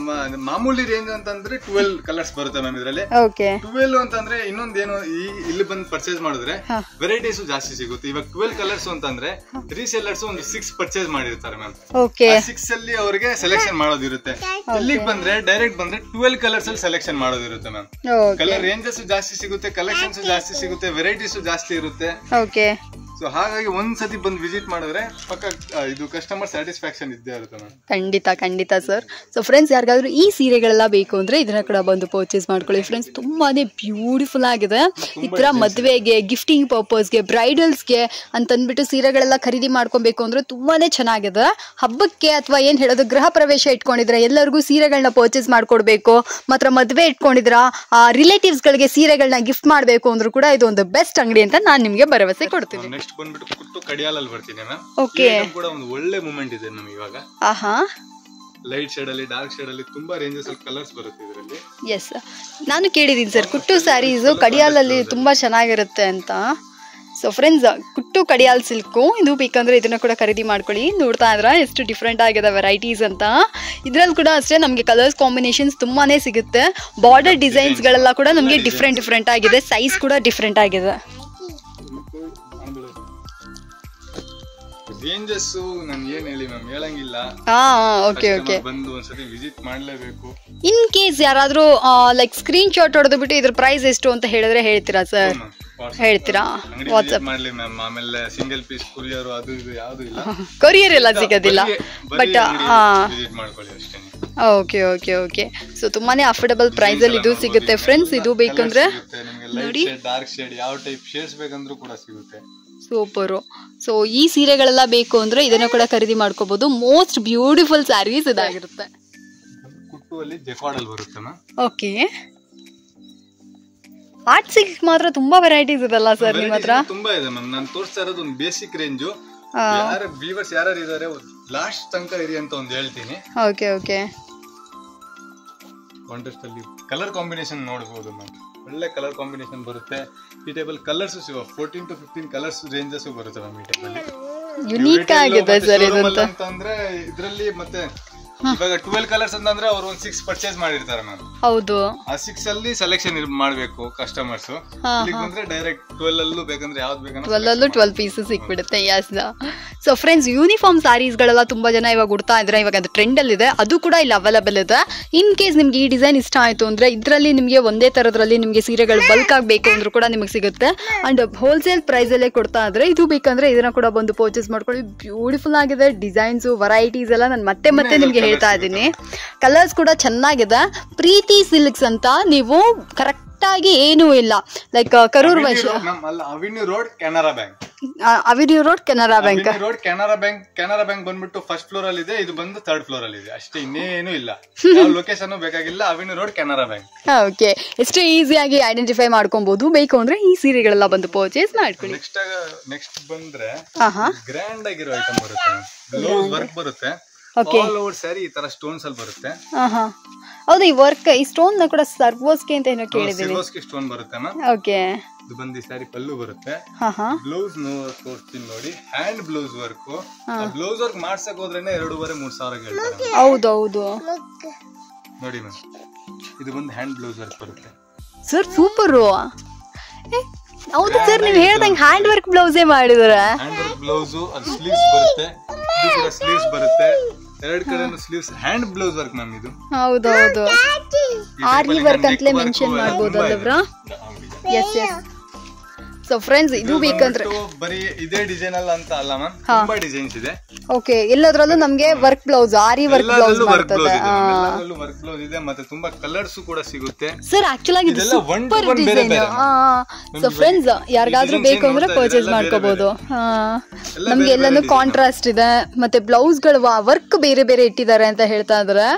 Speaker 2: ಮಾಮೂಲಿ ರೇಂಜ್ ಅಂತಂದ್ರೆ 12 ಕಲರ್ಸ್ ಬರುತ್ತೆ ಮ್ಯಾಮ್ ಇದರಲ್ಲಿ.
Speaker 1: ಓಕೆ,
Speaker 2: 12 ಅಂತಂದ್ರೆ ಇನ್ನೊಂದೇನು, ಇಲ್ಲಿ ಬಂದು ಪರ್ಚೇಸ್ ಮಾಡಿದ್ರೆ ವೆರೈಟೀಸ್ ಜಾಸ್ತಿ ಸಿಗುತ್ತೆ. ಇವಾಗ 12 ಕಲರ್ಸ್ ಅಂತಂದ್ರೆ ರೀಸೇಲರ್ಸ್ ಒಂದು 6 ಪರ್ಚೇಸ್ ಮಾಡಿರ್ತಾರೆ ಮ್ಯಾಮ್.
Speaker 1: ಓಕೆ,
Speaker 2: 6 ಅಲ್ಲಿ ಅವರಿಗೆ ಸೆಲೆಕ್ಷನ್ ಮಾಡೋದಿರುತ್ತೆ. ಇಲ್ಲಿಗೆ ಬಂದ್ರೆ ಡೈರೆಕ್ಟ್ ಬಂದ್ರೆ 12 ಕಲರ್ಸ್ ಅಲ್ಲಿ ಸೆಲೆಕ್ಷನ್ ಮಾಡೋದಿರುತ್ತೆ ಮ್ಯಾಮ್. ಕಲರ್ ರೇಂಜಸ್ ಜಾಸ್ತಿ ಸಿಗುತ್ತೆ, ಕಲೆಕ್ಷನ್ಸ್ ಜಾಸ್ತಿ ಸಿಗುತ್ತೆ, ವೆರೈಟೀಸ್ ಜಾಸ್ತಿ ಇರುತ್ತೆ.
Speaker 1: ಓಕೆ,
Speaker 2: ಸೊ ಹಾಗಾಗಿ ಒಂದ್ಸತಿ ಬಂದು ವಿಸಿಟ್ ಮಾಡಿದ್ರೆ ಪಕ್ಕ ಇದು ಕಸ್ಟಮರ್ ಸ್ಯಾಟಿಸ್ಫ್ಯಾಕ್ಷನ್ ಇದ್ದೇ ಇರುತ್ತೆ ಮ್ಯಾಮ್.
Speaker 1: ಖಂಡಿತ ಸರ್. ಸೊ ಫ್ರೆಂಡ್ಸ್, ಯಾರಿಗಾದ್ರೂ ಈ ಸೀರೆಗಳೆಲ್ಲ ಬೇಕು ಅಂದ್ರೆ ಇದನ್ನ ಕೂಡ ಬಂದು ಪರ್ಚೇಸ್ ಮಾಡ್ಕೊಳ್ಳಿ ಫ್ರೆಂಡ್ಸ್. ತುಂಬಾನೇ ಬ್ಯೂಟಿಫುಲ್ ಆಗಿದೆ. ಈ ತರ ಮದುವೆಗೆ, ಗಿಫ್ಟಿಂಗ್ ಪರ್ಪಸ್ಗೆ, ಬ್ರೈಡಲ್ಸ್ಗೆ ಅಂತಂದ್ಬಿಟ್ಟು ಸೀರೆಗಳೆಲ್ಲ ಖರೀದಿ ಮಾಡ್ಕೊಬೇಕು ಅಂದ್ರೆ ತುಂಬಾನೇ ಚೆನ್ನಾಗಿದೆ. ಹಬ್ಬಕ್ಕೆ ಅಥವಾ ಏನ್ ಹೇಳೋದು, ಗೃಹ ಪ್ರವೇಶ ಇಟ್ಕೊಂಡಿದ್ರೆ ಎಲ್ಲರಿಗೂ ಸೀರೆಗಳನ್ನ ಪರ್ಚೇಸ್ ಮಾಡ್ಕೊಡ್ಬೇಕು, ಮಾತ್ರ ಮದುವೆ ಇಟ್ಕೊಂಡಿದ್ರ ರಿಲೇಟಿವ್ಸ್ ಗಳಿಗೆ ಸೀರೆಗಳನ್ನ ಗಿಫ್ಟ್ ಮಾಡ್ಬೇಕು ಅಂದ್ರೂ ಕೂಡ ಇದು ಒಂದು ಬೆಸ್ಟ್ ಅಂಗಡಿ ಅಂತ ನಾನು ನಿಮ್ಗೆ ಭರವಸೆ ಕೊಡ್ತೀನಿ.
Speaker 2: ನೆಕ್ಸ್ಟ್ ಬಂದ್ಬಿಟ್ಟು ಕುಟ್ಟು ಕಡಿಯಾಲಲ್ಲಿ ಬರ್ತೀನಿ ಮ್ಯಾಮ್.
Speaker 1: ಓಕೆ,
Speaker 2: ಕೂಡ ಒಂದು ಒಳ್ಳೆ ಮೂಮೆಂಟ್ ಇದೆ ನಮಗೆ ಇವಾಗ. ಲೈಟ್ ಶೇಡ್ ಅಲ್ಲಿ, ಡಾರ್ಕ್ ಶೇಡ್ ಅಲ್ಲಿ ತುಂಬಾ ರೇಂಜಸ್ ಅಲ್ಲಿ ಕಲರ್ಸ್ ಬರುತ್ತೆ ಇದರಲ್ಲಿ.
Speaker 1: ಎಸ್, ನಾನು ಕೇಳಿದೀನಿ ಸರ್, ಕುಟ್ಟು ಸ್ಯಾರೀಸ್ ಕಡಿಯಾಲಲ್ಲಿ ತುಂಬಾ ಚೆನ್ನಾಗಿರುತ್ತೆ ಅಂತ. ಸೊ ಫ್ರೆಂಡ್ಸ್, ಕುಟ್ಟು ಕಡಿಯಾಲ್ ಸಿಲ್ಕು ಇದು ಬೇಕಂದ್ರೆ ಇದನ್ನ ಕೂಡ ಖರೀದಿ ಮಾಡ್ಕೊಳ್ಳಿ. ನೋಡ್ತಾ ಇದ್ರ ಎಷ್ಟು ಡಿಫ್ರೆಂಟ್ ಆಗಿದೆ ವೆರೈಟೀಸ್ ಅಂತ. ಇದ್ರಲ್ಲಿ ಕೂಡ ಅಷ್ಟೇ ನಮಗೆ ಕಲರ್ಸ್ ಕಾಂಬಿನೇಷನ್ಸ್ ತುಂಬಾನೇ ಸಿಗುತ್ತೆ. ಬಾರ್ಡರ್ ಡಿಸೈನ್ಸ್ ಗಳೆಲ್ಲ ಕೂಡ ನಮಗೆ ಡಿಫ್ರೆಂಟ್ ಆಗಿದೆ, ಸೈಜ್ ಕೂಡ ಡಿಫ್ರೆಂಟ್ ಆಗಿದೆ.
Speaker 2: ರೇಂಜಸ್ ನಾನು ಏನ್ ಹೇಳಿ ಮ್ಯಾಮ್, ಹೇಳಂಗಿಲ್ಲ.
Speaker 1: ಓಕೆ,
Speaker 2: ಬಂದು ಒಂದ್ಸತಿ ವಿಸಿಟ್ ಮಾಡ್ಲೇಬೇಕು.
Speaker 1: ಇನ್ ಕೇಸ್ ಯಾರಾದ್ರೂ ಲೈಕ್ ಸ್ಕ್ರೀನ್ ಶಾಟ್ ಹೊಡೆದ್ಬಿಟ್ಟು ಇದ್ರ ಪ್ರೈಸ್ ಎಷ್ಟು ಅಂತ ಹೇಳಿದ್ರೆ ಹೇಳ್ತೀರಾ ಸರ್? ಹೇಳ್ತೀರಾ? ವಾಟ್ಸ್ಆಪ್
Speaker 2: ಮಾಡ್ಲಿ ಮ್ಯಾಮ್. ಆಮೇಲೆ ಸಿಂಗಲ್ ಪೀಸ್ ಕೊರಿಯರ್ ಅದು ಇದು ಯಾವುದು ಇಲ್ಲ,
Speaker 1: ಕೊರಿಯರ್ ಎಲ್ಲ ಸಿಗೋದಿಲ್ಲ. ಬಟ್
Speaker 2: ವಿಸಿಟ್ ಮಾಡ್ಕೊಳ್ಳಿ ಅಷ್ಟೇ.
Speaker 1: ಓಕೆ. ಸೊ ತುಂಬಾನೇ ಅಫೋರ್ಡಬಲ್ ಪ್ರೈಸ್ ಅಲ್ಲಿ ಇದು ಸಿಗುತ್ತೆ ಫ್ರೆಂಡ್ಸ್. ಇದು ಬೇಕಂದ್ರೆ
Speaker 2: ನೋಡಿ, ಡಾರ್ಕ್ ಶೇಡ್ ಯಾವ ಟೈಪ್ ಶೇಡ್ಸ್ ಬೇಕಂದ್ರೂ ಕೂಡ ಸಿಗುತ್ತೆ.
Speaker 1: ಸೂಪರು. ಸೊ ಈ ಸೀರೆಗಳೆಲ್ಲ ಬೇಕು ಅಂದ್ರೆ ಇದನ್ನ ಕೂಡ ಖರೀದಿ ಮಾಡ್ಕೋಬಹುದು. ಮೋಸ್ಟ್ ಬ್ಯೂಟಿಫುಲ್ ಸ್ಯಾರೀಸ್ ಇದಾಗಿರುತ್ತೆ.
Speaker 2: ಕುಟ್ಟುವಲ್ಲಿ ಜೆಕಾರ್ಡ್ ಬರುತ್ತೆ ಮ್ಯಾಮ್.
Speaker 1: ಓಕೆ, ಆರ್ಟ್ ಸಿಲ್ಕ್ ಮಾತ್ರ ತುಂಬಾ ವೆರೈಟೀಸ್ ಇದೆಲ್ಲ ಸರ್ ನಿಮ್ಮ ಹತ್ರ?
Speaker 2: ತುಂಬಾ ಇದೆ ಮ್ಯಾಮ್. ನಾನು ತೋರಿಸ್ತಾ ಇರೋದು ಒಂದು ಬೇಸಿಕ್ ರೇಂಜ್. ಯಾರು ವ್ಯೂವರ್ಸ್ ಯಾರು ಇದಾರೆ ಲಾಸ್ಟ್ ತನಕ ಇರಿ ಅಂತ ಒಂದು ಹೇಳ್ತೀನಿ.
Speaker 1: ಓಕೆ,
Speaker 2: ಕಾಂಟ್ರಾಸ್ಟ್ ಅಲ್ಲಿ ಕಲರ್ ಕಾಂಬಿನೇಷನ್ ನೋಡಬಹುದು ಮ್ಯಾಮ್. ಒಳ್ಳೆ ಕಲರ್ ಕಾಂಬಿನೇಷನ್ ಬರುತ್ತೆ. ಈ table colours 14 to 15 colours ranges ಬರುತ್ತೆ ಮ್ಯಾಮ್ ಈ ಟೇಬಲ್.
Speaker 1: ಯುನೀಕ್ ಆಗಿದೆ ಸರ್ ಇದು
Speaker 2: ಅಂತಂದ್ರೆ ಇದರಲ್ಲಿ. ಮತ್ತೆ ಇವಾಗ 12 ಕಲರ್ಸ್ ಅಂತಂದ್ರೆ ಅವ್ರು ಒಂದು 6 ಪರ್ಚೇಸ್ ಮಾಡಿರ್ತಾರೆ ಮ್ಯಾಮ್.
Speaker 1: ಹೌದು,
Speaker 2: ಆ 6 ಅಲ್ಲಿ ಸೆಲೆಕ್ಷನ್ ಮಾಡ್ಬೇಕು ಕಸ್ಟಮರ್ಸ್. ಇಲ್ಲಿಗೆ ಬಂದ್ರೆ ಡೈರೆಕ್ಟ್ 12 ಅಲ್ಲೂ ಬೇಕಂದ್ರೆ ಯಾವ್ದು ಬೇಕಂದ್ರೆ
Speaker 1: 12 ಅಲ್ಲೂ 12 ಪೀಸಸ್ ಸಿಕ್ಬಿಡುತ್ತೆ. Yes. So friends, uniform sarees ಗಳೆಲ್ಲ ತುಂಬಾ ಜನ ಇವಾಗ ಉಡ್ತಾ ಇದ್ರೆ, ಇವಾಗ ಅದು ಟ್ರೆಂಡ್ ಅಲ್ಲಿ ಇದೆ, ಅದು ಕೂಡ ಇಲ್ಲಿ ಅವೈಲೇಬಲ್ ಇದೆ. ಇನ್ ಕೇಸ್ ನಿಮ್ಗೆ ಈ ಡಿಸೈನ್ ಇಷ್ಟ ಆಯ್ತು ಅಂದ್ರೆ ಇದರಲ್ಲಿ ನಿಮಗೆ ಒಂದೇ ತರದ್ರಲ್ಲಿ ನಿಮ್ಗೆ ಸೀರೆಗಳು ಬಲ್ಕ್ ಆಗಬೇಕು ಅಂದ್ರೂ ಕೂಡ ನಿಮಗೆ ಸಿಗುತ್ತೆ. ಅಂಡ್ ಹೋಲ್ಸೇಲ್ ಪ್ರೈಸ್ ಅಲ್ಲೇ ಕೊಡ್ತಾ ಇದ್ರೆ, ಇದು ಬೇಕಂದ್ರೆ ಇದನ್ನ ಕೂಡ ಬಂದು ಪರ್ಚೇಸ್ ಮಾಡ್ಕೊಳ್ಳಿ. ಬ್ಯೂಟಿಫುಲ್ ಆಗಿದೆ ಡಿಸೈನ್ಸ್, ವೆರೈಟೀಸ್ ಎಲ್ಲ ನಾನು ಮತ್ತೆ ನಿಮ್ಗೆ ಹೇಳ್ತಾ ಇದ್ದೀನಿ. ಕಲರ್ಸ್ ಕೂಡ ಚೆನ್ನಾಗಿದೆ. ಪ್ರೀತಿ ಸಿಲ್ಕ್ಸ್ ಅಂತ ನೀವು ಕರೆಕ್ಟ್ ಆಗಿ ಏನೂ ಇಲ್ಲ, like Karur Vysya
Speaker 2: avenue road Canara bank,
Speaker 1: avenue road Canara bank,
Speaker 2: Canara bank ಬಂದ್ಬಿಟ್ಟು ಫಸ್ಟ್ ಫ್ಲೋರ್ ಅಲ್ಲಿ ಇದೆ, ಇದು ಬಂದು ಥರ್ಡ್ ಫ್ಲೋರ್ ಅಲ್ಲಿ ಇದೆ ಅಷ್ಟೇ, ಇನ್ನೇನು ಇಲ್ಲ. ಲೊಕೇಶನ್ ಬೇಕಾಗಿಲ್ಲ, avenue road Canara bank.
Speaker 1: Okay, ಎಷ್ಟು ಈಸಿಯಾಗಿ ಐಡೆಂಟಿಫೈ ಮಾಡ್ಕೊಬಹುದು. ಬೇಕು ಅಂದ್ರೆ ಈ ಸೀರೆಗಳೆಲ್ಲ ಬಂದು ಪರ್ಚೇಸ್ ಮಾಡ್ಕೊಳ್ಳಿ.
Speaker 2: ನೆಕ್ಸ್ಟ್ ಬಂದ್ರೆ ಗ್ರ್ಯಾಂಡ್ ಆಗಿರೋ ಐಟಮ್ ಬರುತ್ತೆ, ಬ್ಲೌಸ್ ವರ್ಕ್ ಬರುತ್ತೆ. ಆಲ್ ಓವರ್ ಸ್ಯಾರಿ ಈ ತರ ಸ್ಟೋನ್ಸ್ ಅಲ್ಲಿ ಬರುತ್ತೆ.
Speaker 1: ಹೌದು, ಈ ವರ್ಕ್, ಈ ಸ್ಟೋನ್ ನ ಕೂಡ ಸರ್ವೋಸ್ಗೆ ಅಂತ ಏನೋ ಕೇಳಿದೀನಿ.
Speaker 2: ಸರ್ವೋಸ್ಗೆ ಸ್ಟೋನ್ ಬರುತ್ತೆ ಅಣ್ಣ.
Speaker 1: ಓಕೆ,
Speaker 2: ಇದು ಬಂದು ಸ್ಯಾರಿ ಪಲ್ಲು ಬರುತ್ತೆ. ಬ್ಲೌಸ್ ತೋರಿಸ್ತೀನಿ ನೋಡಿ, hand blouse work. Blouse work ಮಾಡ್ಸಕ್ ಹೋದ್ರೇನೆ 2,500-3 ಸಾವಿರ ಹೇಳ್ತಾರೆ.
Speaker 1: ಹೌದೌದು
Speaker 2: ನೋಡಿ ಮ್ಯಾಮ್, ಇದು ಬಂದು ಹ್ಯಾಂಡ್ ಬ್ಲೌಸ್ ವರ್ಕ್ ಬರುತ್ತೆ
Speaker 1: ಸರ್. ಸೂಪರ್. ಹೌದು ಸರ್, ನೀವು ಹೇಳ್ದಂಗೆ ಹ್ಯಾಂಡ್ ವರ್ಕ್ ಬ್ಲೌಸೇ ಮಾಡಿದ್ರೆ.
Speaker 2: ಹ್ಯಾಂಡ್ ವರ್ಕ್ ಬ್ಲೌಸ್, ಅದು ಸ್ಲೀವ್ಸ್ ಬರುತ್ತೆ, ಇದು ಕೂಡ ಸ್ಲೀವ್ಸ್ ಬರುತ್ತೆ, ಎರಡು ಕಡೆನೂ sleeves. Hand blouse work ma'am ಇದು.
Speaker 1: ಹೌದೌದು, ಆರಿ ವರ್ಕ್ ಅಂತಲೇ ಮೆನ್ಷನ್ ಮಾಡ್ಬೋದಲ್ವಾ? Yes yes. ಸೊ ಫ್ರೆಂಡ್ಸ್, ಇದು ಬೇಕಂದ್ರೆ
Speaker 2: ಬರೀ ಇದೇ ಡಿಸೈನ್ ಅಲ್ಲ ಅಂತ ಅಲ್ಲ ಮ್ಯಾಮ್, ತುಂಬಾ ಡಿಸೈನ್ಸ್ ಇದೆ.
Speaker 1: ಓಕೆ, ಎಲ್ಲದರಲ್ಲೂ ನಮಗೆ ವರ್ಕ್ ಬ್ಲೌಸ್, ಆರಿ ವರ್ಕ್ ಬ್ಲೌಸ್ ಬರ್ತದೆ.
Speaker 2: ಎಲ್ಲದರಲ್ಲೂ ವರ್ಕ್ ಬ್ಲೌಸ್ ಇದೆ, ಮತ್ತೆ ತುಂಬಾ ಕಲರ್ಸ್ ಕೂಡ ಸಿಗುತ್ತೆ
Speaker 1: ಸರ್. ಆಕ್ಚುಲಿ ಆಗಿ ಇದು ಸೂಪರ್ ಡಿಸೈನ್. ಸೊ ಫ್ರೆಂಡ್ಸ್, ಯಾರಿಗಾದ್ರೂ ಬೇಕು ಅಂದ್ರೆ ಪರ್ಚೇಸ್ ಮಾಡ್ಕೋಬಹುದು. ನಮ್ಗೆ ಎಲ್ಲಾನು ಕಾಂಟ್ರಾಸ್ಟ್ ಇದೆ, ಮತ್ತೆ ಬ್ಲೌಸ್ಗಳು ವರ್ಕ್ ಬೇರೆ ಬೇರೆ ಇಟ್ಟಿದ್ದಾರೆ ಅಂತ ಹೇಳ್ತಾ ಇದಾರೆ.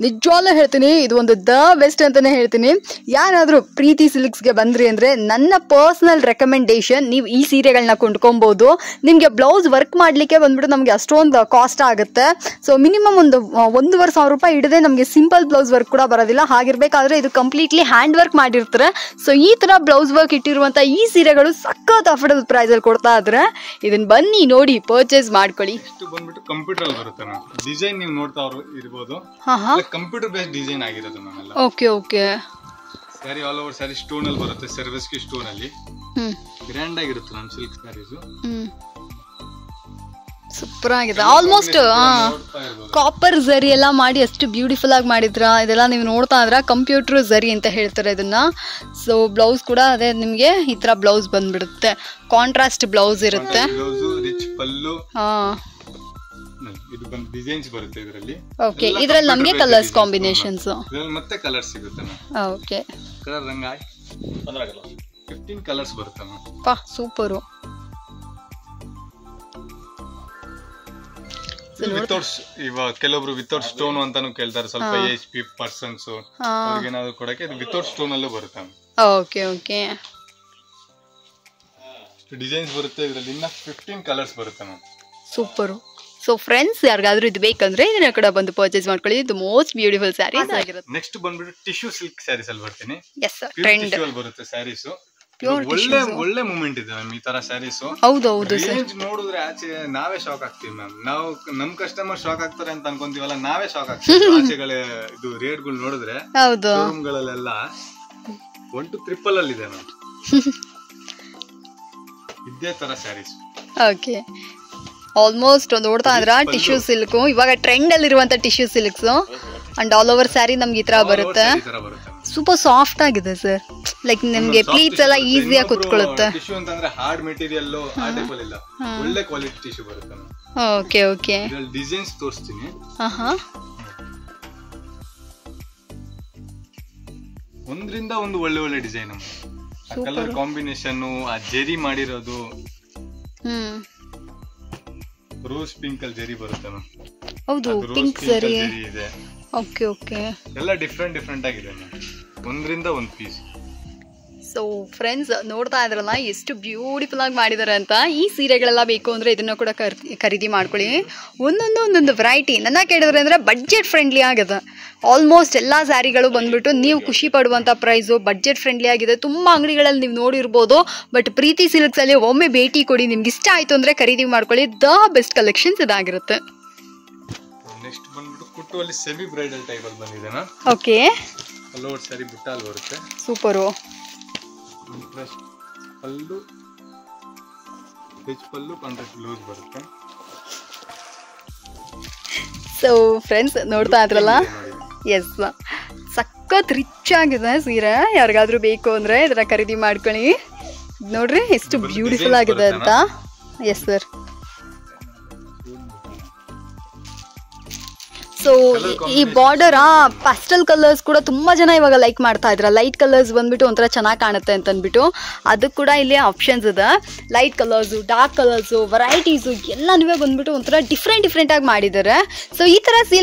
Speaker 1: ನಿಜವಾಗ್ಲೂ ಹೇಳ್ತೀನಿ, ಇದು ಒಂದು ದ ಬೆಸ್ಟ್ ಅಂತಾನೆ ಹೇಳ್ತೀನಿ. ಯಾರಾದ್ರೂ ಪ್ರೀತಿ ಸಿಲ್ಕ್ಸ್ಗೆ ಬಂದ್ರಿ ಅಂದ್ರೆ ನನ್ನ ಪರ್ಸನಲ್ ರೆಕಮೆಂಡೇಶನ್, ನೀವು ಈ ಸೀರೆಗಳನ್ನ ಕೊಂಡ್ಕೊಬಹುದು. ನಿಮ್ಗೆ ಬ್ಲೌಸ್ ವರ್ಕ್ ಮಾಡ್ಲಿಕ್ಕೆ ಬಂದ್ಬಿಟ್ಟು ನಮ್ಗೆ ಅಷ್ಟೊಂದು ಕಾಸ್ಟ್ ಆಗುತ್ತೆ. ಸೊ ಮಿನಿಮಮ್ ಒಂದು 1,500 ರೂಪಾಯಿ ಹಿಡಿದೇ ನಮಗೆ ಸಿಂಪಲ್ ಬ್ಲೌಸ್ ವರ್ಕ್ ಕೂಡ ಬರೋದಿಲ್ಲ. ಹಾಗಿರ್ಬೇಕಾದ್ರೆ ಇದು ಕಂಪ್ಲೀಟ್ಲಿ ಹ್ಯಾಂಡ್ ವರ್ಕ್ ಮಾಡಿರ್ತಾರೆ. ಸೊ ಈ ತರ ಬ್ಲೌಸ್ ವರ್ಕ್ ಇಟ್ಟಿರುವಂತ ಈ ಸೀರೆಗಳು ಸಖತ್ ಅಫೋರ್ಡಬಲ್ ಪ್ರೈಸ್ ಅಲ್ಲಿ ಕೊಡ್ತಾ ಇದ್ರೆ, ಇದನ್ನ ಬನ್ನಿ ನೋಡಿ ಪರ್ಚೇಸ್ ಮಾಡ್ಕೊಳ್ಳಿ.
Speaker 2: ಇಷ್ಟು ಬಂದ್ಬಿಟ್ಟು ಕಂಪ್ಯೂಟರ್ ಅಲ್ಲಿ ಬರುತ್ತೆ ಮ್ಯಾಮ್. ಡಿಸೈನ್ ನೀವು ನೋಡ್ತಾ ಇರಬಹುದು, ಕಂಪ್ಯೂಟರ್ ಬೇಸ್ಡ್ ಡಿಸೈನ್ ಆಗಿರೋದು ma'am.
Speaker 1: Okay okay.
Speaker 2: Sari all over sari stone ಅಲ್ಲಿ ಬರುತ್ತೆ, ಸರ್ವಿಸ್ಗೆ ಸ್ಟೋನ್ ಅಲ್ಲಿ ಗ್ರ್ಯಾಂಡ್ ಆಗಿರುತ್ತೆ ಮ್ಯಾಮ್ ಸಿಲ್ಕ್ ಸ್ಯಾರೀಸ್.
Speaker 1: ಸೂಪರ್ ಆಗಿದೆ. ಆಲ್ಮೋಸ್ಟ್ ಕಾಪರ್ ಝರಿ ಎಲ್ಲ ಮಾಡಿ ಅಷ್ಟು ಬ್ಯೂಟಿಫುಲ್ ಆಗಿ ಮಾಡಿದ್ರ. ಇದೆಲ್ಲ ನೀವು ನೋಡ್ತಾ ಇದ್ರ ಕಂಪ್ಯೂಟರ್ ಝರಿ ಅಂತ ಹೇಳ್ತಾರೆ ಇದನ್ನ. ಸೊ ಬ್ಲೌಸ್ ಕೂಡ ಅದೇ, ನಿಮ್ಗೆ ಈ ತರ ಬ್ಲೌಸ್ ಬಂದ್ಬಿಡುತ್ತೆ, ಕಾಂಟ್ರಾಸ್ಟ್ ಬ್ಲೌಸ್ ಇರುತ್ತೆ.
Speaker 2: ರಿಚ್ ಪಲ್ಲು, ಇದು ಬಂದು ಡಿಸೈನ್ಸ್ ಬರುತ್ತೆ ಇದರಲ್ಲಿ.
Speaker 1: ಓಕೆ, ಇದರಲ್ಲಿ ನಮಗೆ ಕಲರ್ಸ್ ಕಾಂಬಿನೇಷನ್ಸ್,
Speaker 2: ಮತ್ತೆ ಕಲರ್ ಸಿಗುತ್ತೆ.
Speaker 1: ಓಕೆ,
Speaker 2: ಕಲರ್ ರಂಗ 15 ಕಲರ್ಸ್ ಬರುತ್ತೆ ಮ್ಯಾಮ್.
Speaker 1: ಪಾ ಸೂಪರ್.
Speaker 2: ಇವಾಗ ಕೆಲವೊಬ್ರು ವಿತೌಟ್ ಸ್ಟೋನ್ ಅಂತಾನು ಕೇಳ್ತಾರೆ, ಸ್ವಲ್ಪ HP ಪರ್ಸನ್ಸ್ ಅವ್ರಿಗೆ ಏನಾದ್ರು ಕೊಡಕ್ಕೆ ಇದು ವಿತೌಟ್ ಸ್ಟೋನ್ ಅಲ್ಲೂ ಬರುತ್ತೆ.
Speaker 1: ಓಕೆ ಓಕೆ,
Speaker 2: ಡಿಸೈನ್ಸ್ ಬರುತ್ತೆ ಇದರಲ್ಲಿ. ಇನ್ನ 15 ಕಲರ್ಸ್ ಬರುತ್ತೆ ಮ್ಯಾಮ್.
Speaker 1: ಸೂಪರ್. ಸೊ ಫ್ರೆಂಡ್ಸ್, ಯಾರಿಗಾದ್ರೂ ಇದು ಬೇಕಂದ್ರೆ ಇದನ್ನ ಕೂಡ ಬಂದು ಪರ್ಚೇಸ್ ಮಾಡ್ಕೊಳ್ಳಿ. ಇದು ಮೋಸ್ಟ್ ಬ್ಯೂಟಿಫುಲ್ ಸ್ಯಾರೀಸ್ ಆಗಿರುತ್ತೆ.
Speaker 2: ನೆಕ್ಸ್ಟ್ ಬಂದ್ಬಿಟ್ಟು ಟಿಶ್ಯೂ ಸಿಲ್ಕ್ ಸ್ಯಾರೀಸ್ ಅಲ್ಲಿ ಬರ್ತೀನಿ.
Speaker 1: ಎಸ್ ಸರ್, ಟ್ರೆಂಡ್
Speaker 2: ಅಲ್ಲಿ ಬರುತ್ತೆ ಸ್ಯಾರೀಸ್. ಒಳ್ಳೆ ಮೂಮೆಂಟ್ ಇದೆ ಮ್ಯಾಮ್ ಈ ತರ ಸ್ಯಾರೀಸ್.
Speaker 1: ಹೌದೌದು ಸರ್,
Speaker 2: ನೋಡಿದ್ರೆ ಆಚೆ ನಾವೇ ಶಾಕ್ ಆಗ್ತೀವಿ ಮ್ಯಾಮ್. ನಾವು ನಮ್ ಕಸ್ಟಮರ್ ಶಾಕ್ ಆಗ್ತಾರೆ ಅಂತ ಅನ್ಕೊಂತೀವಲ್ಲ, ನಾವೇ ಶಾಕ್ ಆಗ್ತೀವಿ. ಆಚೆಗಳೇ ಇದು ರೇಟ್ಗಳು ನೋಡಿದ್ರೆ ಶೋರೂಮ್ ಗಳಲ್ಲೆಲ್ಲ 1 to 3 ಅಲ್ಲಿ ಇದೆ ಮ್ಯಾಮ್ ಇದೇ ತರ ಸ್ಯಾರೀಸ್.
Speaker 1: ಓಕೆ, ಆಲ್ಮೋಸ್ಟ್ ನೋಡ್ತಾ ಇದ್ರ ಟಿಶ್ಯೂ ಸಿಲ್ಕ್, ಇವಾಗ ಟ್ರೆಂಡ್ ಅಲ್ಲಿರುವಂತ tissue silks and all over sari ನಮ್ಗೆ ಈ ತರ ಬರುತ್ತೆ. ಸೂಪರ್ ಸಾಫ್ಟ್ ಆಗಿದೆ ಸರ್, ಲೈಕ್ ನಿಮ್ಗೆ ಪ್ಲೀಟ್ಸ್ ಎಲ್ಲ ಈಸಿಯಾಗಿ ಕುತ್ಕೊಳ್ಳುತ್ತೆ.
Speaker 2: ಟಿಶ್ಯೂ ಅಂತಂದ್ರೆ ಹಾರ್ಡ್ ಮೆಟೀರಿಯಲ್, ಆರ್ಟಿಫಲ್ ಇಲ್ಲ, ಒಳ್ಳೆ ಕ್ವಾಲಿಟಿ ಟಿಶ್ಯೂ ಬರುತ್ತೆ.
Speaker 1: ಓಕೆ ಓಕೆ,
Speaker 2: ಇದರಲ್ಲಿ ಡಿಸೈನ್ಸ್ ತೋರಿಸ್ತೀನಿ. ಒಂದ್ರಿಂದ ಒಂದು ಒಳ್ಳೆ ಡಿಸೈನ್, ಕಲರ್ ಕಾಂಬಿನೇಷನ್, ಆ ಜೆರಿ ಮಾಡಿರೋದು, ರೋಸ್ ಪಿಂಕ್ ಅಲ್ಲಿ ಜೆರಿ ಬರುತ್ತೆ ಮ್ಯಾಮ್.
Speaker 1: ಹೌದು, ಪಿಂಕ್ ಜೆರಿ
Speaker 2: ಇದೆ.
Speaker 1: ಓಕೆ ಓಕೆ,
Speaker 2: ಎಲ್ಲ ಡಿಫ್ರೆಂಟ್ ಆಗಿದೆ ಮ್ಯಾಮ್, ಒಂದ್ರಿಂದ ಒಂದು ಪೀಸ್.
Speaker 1: ಸೊ ಫ್ರೆಂಡ್ಸ್, ನೋಡ್ತಾ ಇದ್ರಲ್ಲ ಎಷ್ಟು ಬ್ಯೂಟಿಫುಲ್ ಆಗಿ ಮಾಡಿದ್ದಾರೆ ಅಂತ. ಈ ಸೀರೆಗಳೆಲ್ಲ ಬೇಕು ಅಂದರೆ ಇದನ್ನು ಕೂಡ ಖರೀದಿ ಮಾಡ್ಕೊಳ್ಳಿ. ಒಂದೊಂದು ವೆರೈಟಿ ನನ್ನ ಕೇಳಿದ್ರೆ ಅಂದರೆ ಬಡ್ಜೆಟ್ ಫ್ರೆಂಡ್ಲಿ ಆಗಿದೆ. ಆಲ್ಮೋಸ್ಟ್ ಎಲ್ಲ ಸ್ಯಾರಿಗಳು ಬಂದ್ಬಿಟ್ಟು ನೀವು ಖುಷಿ ಪಡುವಂಥ ಪ್ರೈಸು, ಬಡ್ಜೆಟ್ ಫ್ರೆಂಡ್ಲಿ ಆಗಿದೆ. ತುಂಬ ಅಂಗಡಿಗಳಲ್ಲಿ ನೀವು ನೋಡಿರ್ಬೋದು, ಬಟ್ ಪ್ರೀತಿ ಸಿಲ್ಕ್ಸಲ್ಲಿ ಒಮ್ಮೆ ಭೇಟಿ ಕೊಡಿ, ನಿಮ್ಗೆ ಇಷ್ಟ ಆಯಿತು ಅಂದರೆ ಖರೀದಿ ಮಾಡ್ಕೊಳ್ಳಿ. ದ ಬೆಸ್ಟ್ ಕಲೆಕ್ಷನ್ಸ್ ಇದಾಗಿರುತ್ತೆ.
Speaker 2: ನೆಕ್ಸ್ಟ್ ಬಂದ್ಬಿಟ್ಟು ಕುಟ್ಟು ಅಲ್ಲಿ ಸೆಮಿ ಬ್ರೈಡಲ್ ಟೈಪ್ ಅಲ್ಲಿ ಬಂದಿದೆ ಮ್ಯಾಮ್.
Speaker 1: ಓಕೆ,
Speaker 2: ಅಲ್ಲೋ ಸರಿ ಬುಟ್ಟಾಲ್ ಬರುತ್ತೆ.
Speaker 1: ಸೂಪರು.
Speaker 2: ಪಲ್ಲು ರಿಚ್ ಪಲ್ಲು, ಕಾಂಟ್ರಾಸ್ಟ್ ಬ್ಲೌಸ್ ಬರುತ್ತೆ.
Speaker 1: ಸೊ ಫ್ರೆಂಡ್ಸ್ ನೋಡ್ತಾ ಇದ್ರಲ್ಲ, ಎಸ್ ಸಖತ್ ರಿಚ್ ಆಗಿದೆ ಸೀರೆ. ಯಾರಿಗಾದ್ರೂ ಬೇಕು ಅಂದ್ರೆ ಇದನ್ನ ಖರೀದಿ ಮಾಡ್ಕೊಳ್ಳಿ. ನೋಡ್ರಿ ಎಷ್ಟು ಬ್ಯೂಟಿಫುಲ್ ಆಗಿದೆ ಅಂತ. Yes sir. ಸೊ ಈ ಬಾರ್ಡರ್ ಪಾಸ್ಟಲ್ ಕಲರ್ಸ್ ಕೂಡ ತುಂಬಾ ಜನ ಇವಾಗ ಲೈಕ್ ಮಾಡ್ತಾ ಇದ್ರ. ಲೈಟ್ ಕಲರ್ಸ್ ಬಂದ್ಬಿಟ್ಟು ಒಂಥರ ಚೆನ್ನಾಗಿ ಕಾಣುತ್ತೆ ಅಂತ ಅಂದ್ಬಿಟ್ಟು ಅದು ಕೂಡ ಇಲ್ಲಿ ಆಪ್ಷನ್ಸ್ ಇದೆ. Light colours, dark colours, varieties ಎಲ್ಲನೂ ಬಂದ್ಬಿಟ್ಟು ಒಂಥರ ಡಿಫ್ರೆಂಟ್ ಆಗಿ ಮಾಡಿದ್ದಾರೆ. ಸೊ ಈ ಥರ